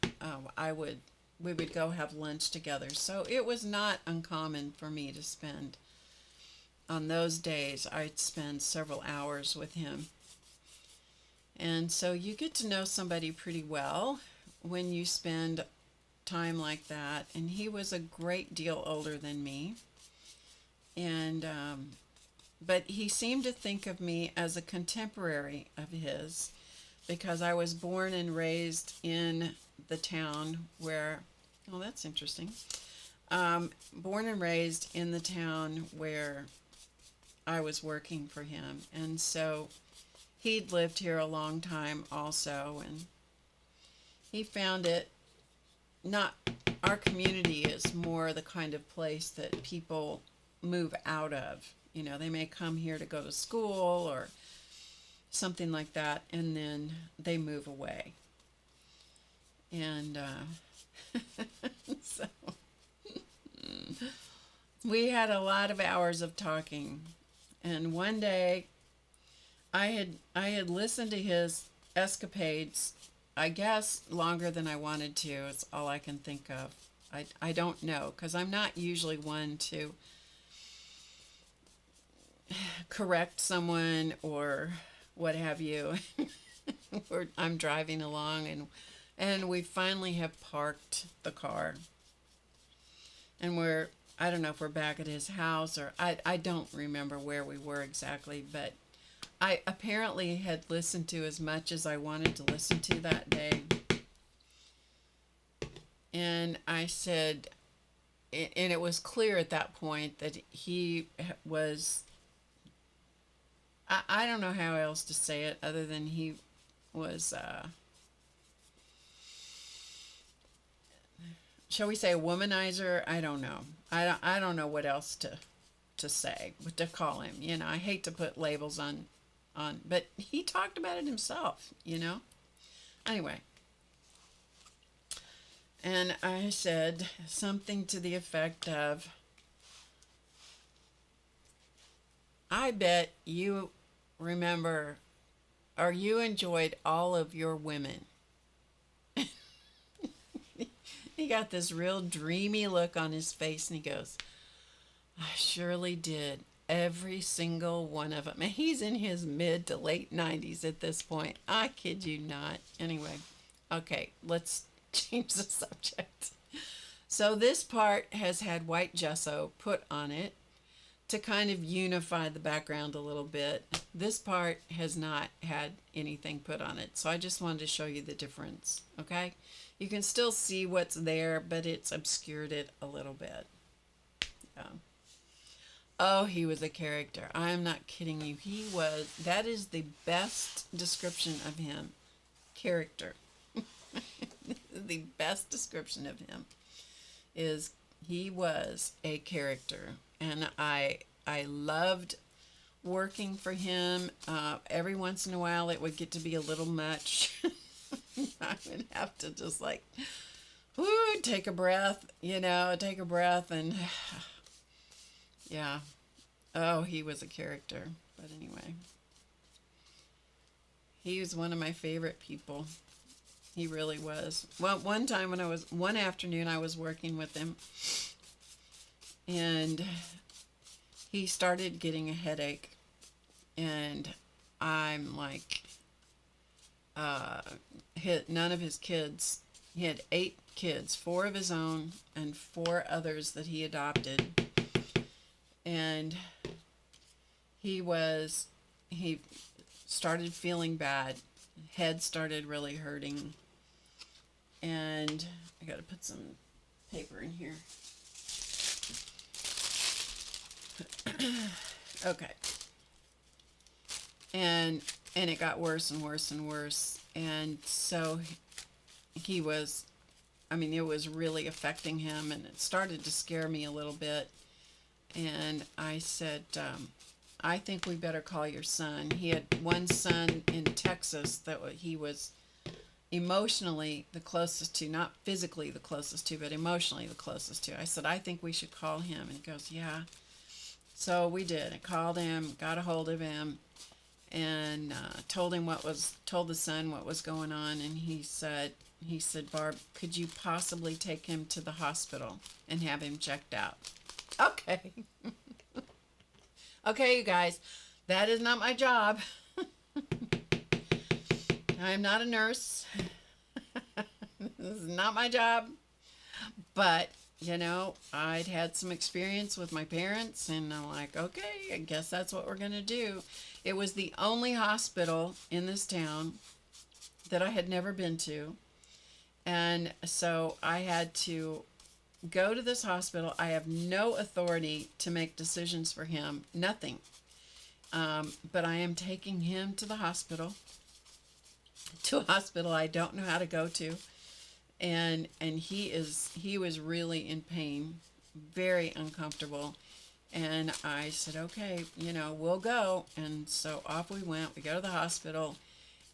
we would go have lunch together. So it was not uncommon for me to spend, on those days, I'd spend several hours with him. And so you get to know somebody pretty well when you spend time like that. And he was a great deal older than me. And but he seemed to think of me as a contemporary of his, because I was born and raised in the town where, oh, that's interesting. Born and raised in the town where I was working for him. And so he'd lived here a long time also, and he found it not, our community is more the kind of place that people move out of. They may come here to go to school or something like that, and then they move away. And so we had a lot of hours of talking. And one day I had listened to his escapades, I guess longer than I wanted to. It's all I can think of. I don't know, because I'm not usually one to correct someone or what have you. I'm driving along, and we finally have parked the car, and I don't know if we're back at his house, or I don't remember where we were exactly, but I apparently had listened to as much as I wanted to listen to that day. And I said, and it was clear at that point that he was, I don't know how else to say it other than he was, shall we say, a womanizer? I don't know. I don't know what else to say, what to call him. I hate to put labels on, but he talked about it himself, Anyway. And I said something to the effect of, I bet you remember, or you enjoyed all of your women. He got this real dreamy look on his face, and he goes, I surely did. Every single one of them. And he's in his mid to late 90s at this point. I kid you not. Anyway, okay, let's change the subject. So this part has had white gesso put on it to kind of unify the background a little bit. This part has not had anything put on it. So I just wanted to show you the difference, okay? You can still see what's there, but it's obscured it a little bit. Yeah. Oh, he was a character. I'm not kidding you. He was, that is the best description of him. Character. The best description of him is he was a character. And I loved working for him. Every once in a while it would get to be a little much. I would have to just like, whoo, take a breath, take a breath, and yeah. Oh, he was a character. But anyway, he was one of my favorite people. He really was. Well, one afternoon I was working with him, and he started getting a headache, and I'm like, none of his kids, he had 8 kids, 4 of his own and 4 others that he adopted, and he he started feeling bad. Head started really hurting. And I got to put some paper in here. Okay. And it got worse and worse and worse. And so he was, I mean, it was really affecting him, and it started to scare me a little bit. And I said, I think we better call your son. He had one son in Texas that he was emotionally the closest to, not physically the closest to, but emotionally the closest to. I said, I think we should call him. And he goes, yeah. So we did. I called him, got a hold of him, and told the son what was going on. And he said, Barb, could you possibly take him to the hospital and have him checked out? Okay. Okay, you guys, that is not my job. I'm not a nurse. This is not my job. But, you know, I'd had some experience with my parents, and I'm like, okay, I guess that's what we're going to do. It was the only hospital in this town that I had never been to. And so I had to go to this hospital. I have no authority to make decisions for him, nothing. But I am taking him to the hospital, to a hospital I don't know how to go to. And he was really in pain, very uncomfortable. And I said, okay, you know, we'll go. And so off we went. We go to the hospital,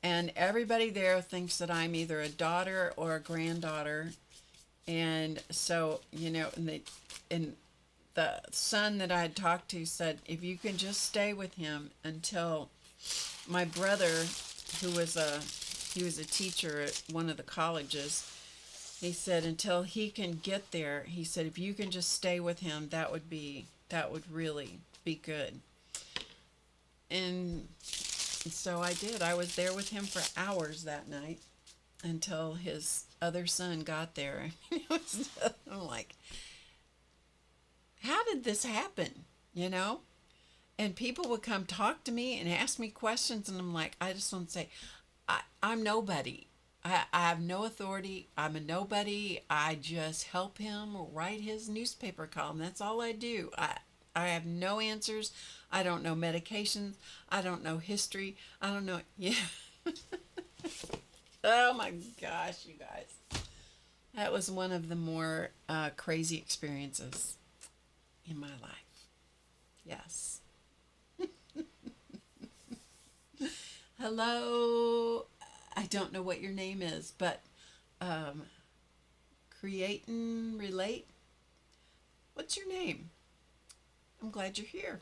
and everybody there thinks that I'm either a daughter or a granddaughter. And so, you know, and the son that I had talked to said, if you can just stay with him until my brother, he was a teacher at one of the colleges, he said, until he can get there, he said, if you can just stay with him, that would really be good. And so I did. I was there with him for hours that night until his other son got there. I'm like, how did this happen? You know? And people would come talk to me and ask me questions, and I'm like, I just want to say, I'm nobody. I have no authority. I'm a nobody. I just help him write his newspaper column. That's all I do. I have no answers. I don't know medications. I don't know history. I don't know. Yeah. Oh my gosh, you guys. That was one of the more crazy experiences in my life. Yes. Hello. I don't know what your name is, but create and relate. What's your name? I'm glad you're here.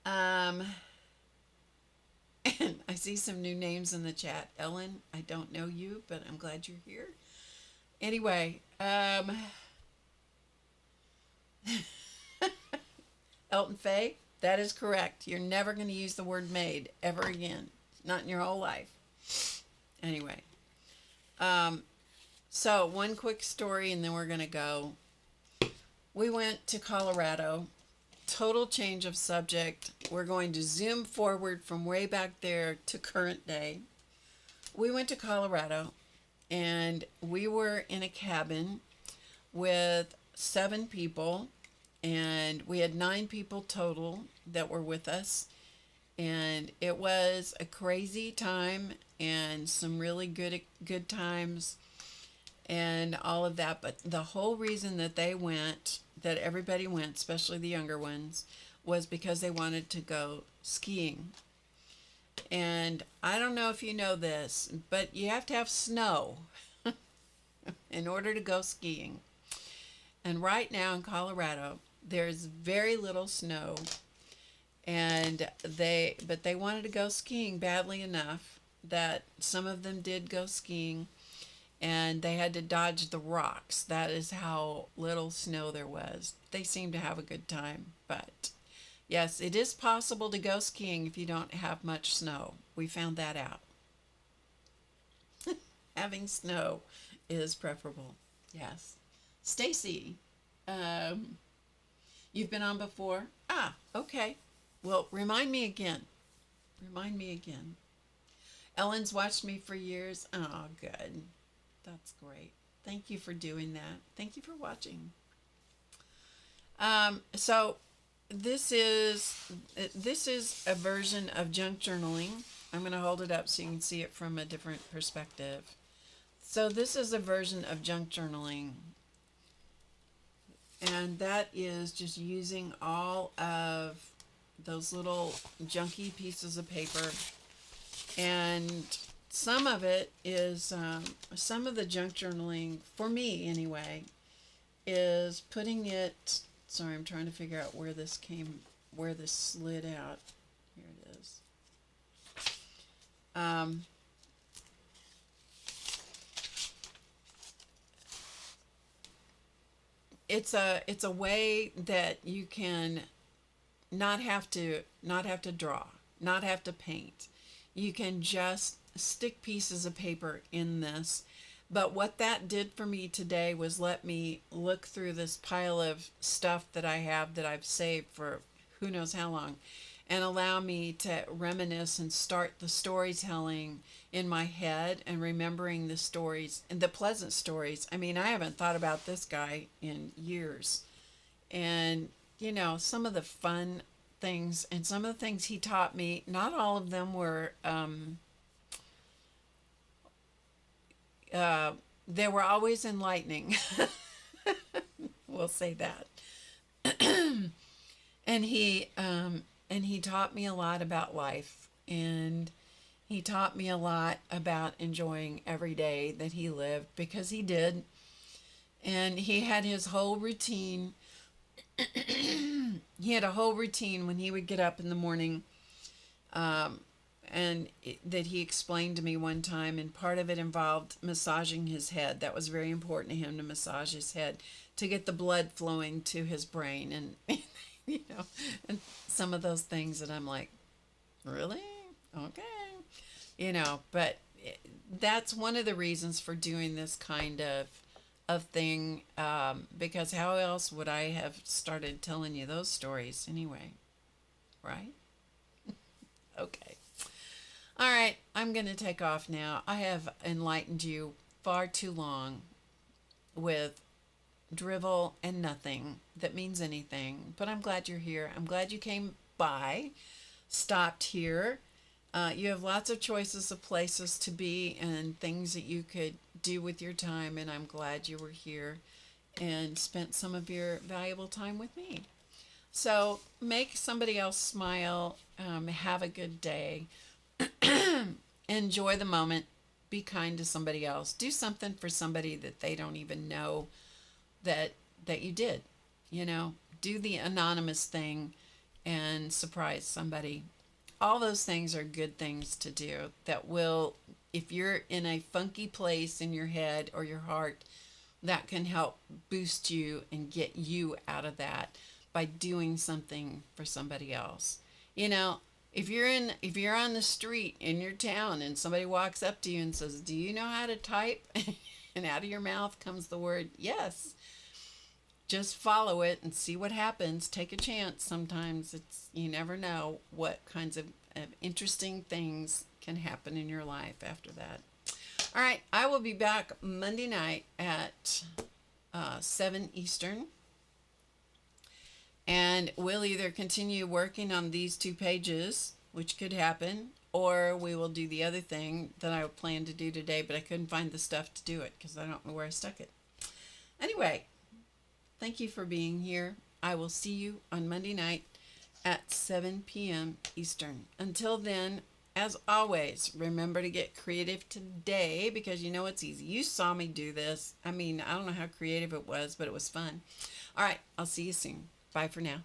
And I see some new names in the chat. Ellen, I don't know you, but I'm glad you're here. Anyway, Elton Faye, that is correct. You're never going to use the word maid ever again. Not in your whole life. Anyway, so one quick story, and then we're going to go. We went to Colorado. Total change of subject. We're going to zoom forward from way back there to current day. We went to Colorado, and we were in a cabin with 7 people, and we had 9 people total that were with us. And it was a crazy time and some really good times and all of that. But the whole reason that everybody went, especially the younger ones, was because they wanted to go skiing. And I don't know if you know this, but you have to have snow in order to go skiing. And right now in Colorado, there's very little snow. And they wanted to go skiing badly enough that some of them did go skiing, and they had to dodge the rocks. That is how little snow there was. They seemed to have a good time. But yes, it is possible to go skiing if you don't have much snow. We found that out. Having snow is preferable. Yes. Stacy, you've been on before? Ah, okay. Well, remind me again. Remind me again. Ellen's watched me for years. Oh, good. That's great. Thank you for doing that. Thank you for watching. So this is a version of junk journaling. I'm going to hold it up so you can see it from a different perspective. So this is a version of junk journaling, and that is just using all of those little junky pieces of paper, and some of it is some of the junk journaling, for me anyway, is putting it. Sorry, I'm trying to figure out where this slid out. Here it is. It's a way that you can not have to draw, not have to paint. You can just stick pieces of paper in this. But what that did for me today was let me look through this pile of stuff that I have that I've saved for who knows how long, and allow me to reminisce and start the storytelling in my head and remembering the stories and the pleasant stories. I mean, I haven't thought about this guy in years. And, you know, some of the fun things and some of the things he taught me, not all of them were, they were always enlightening. We'll say that. And he taught me a lot about life, and he taught me a lot about enjoying every day that he lived, because he did. And he had his whole routine. He had a whole routine when he would get up in the morning, that he explained to me one time, and part of it involved massaging his head. That was very important to him, to massage his head to get the blood flowing to his brain, and you know, and some of those things that I'm like, really? Okay. You know, but that's one of the reasons for doing this kind of thing, because how else would I have started telling you those stories anyway, right? Okay. All right, I'm going to take off now. I have enlightened you far too long with drivel and nothing that means anything, but I'm glad you're here. I'm glad you came by, stopped here. You have lots of choices of places to be and things that you could do with your time, and I'm glad you were here and spent some of your valuable time with me. So make somebody else smile. Have a good day. Enjoy the moment. Be kind to somebody else. Do something for somebody that they don't even know that you did. You know, do the anonymous thing and surprise somebody. All those things are good things to do that will, if you're in a funky place in your head or your heart, that can help boost you and get you out of that by doing something for somebody else. You know, if you're on the street in your town and somebody walks up to you and says, "Do you know how to type?" and out of your mouth comes the word yes. Just follow it and see what happens. Take a chance. Sometimes you never know what kinds of interesting things can happen in your life after that. All right, I will be back Monday night at 7 Eastern. And we'll either continue working on these 2 pages, which could happen, or we will do the other thing that I planned to do today, but I couldn't find the stuff to do it because I don't know where I stuck it. Anyway, thank you for being here. I will see you on Monday night at 7 p.m. Eastern. Until then, as always, remember to get creative today, because you know it's easy. You saw me do this. I mean, I don't know how creative it was, but it was fun. All right, I'll see you soon. Bye for now.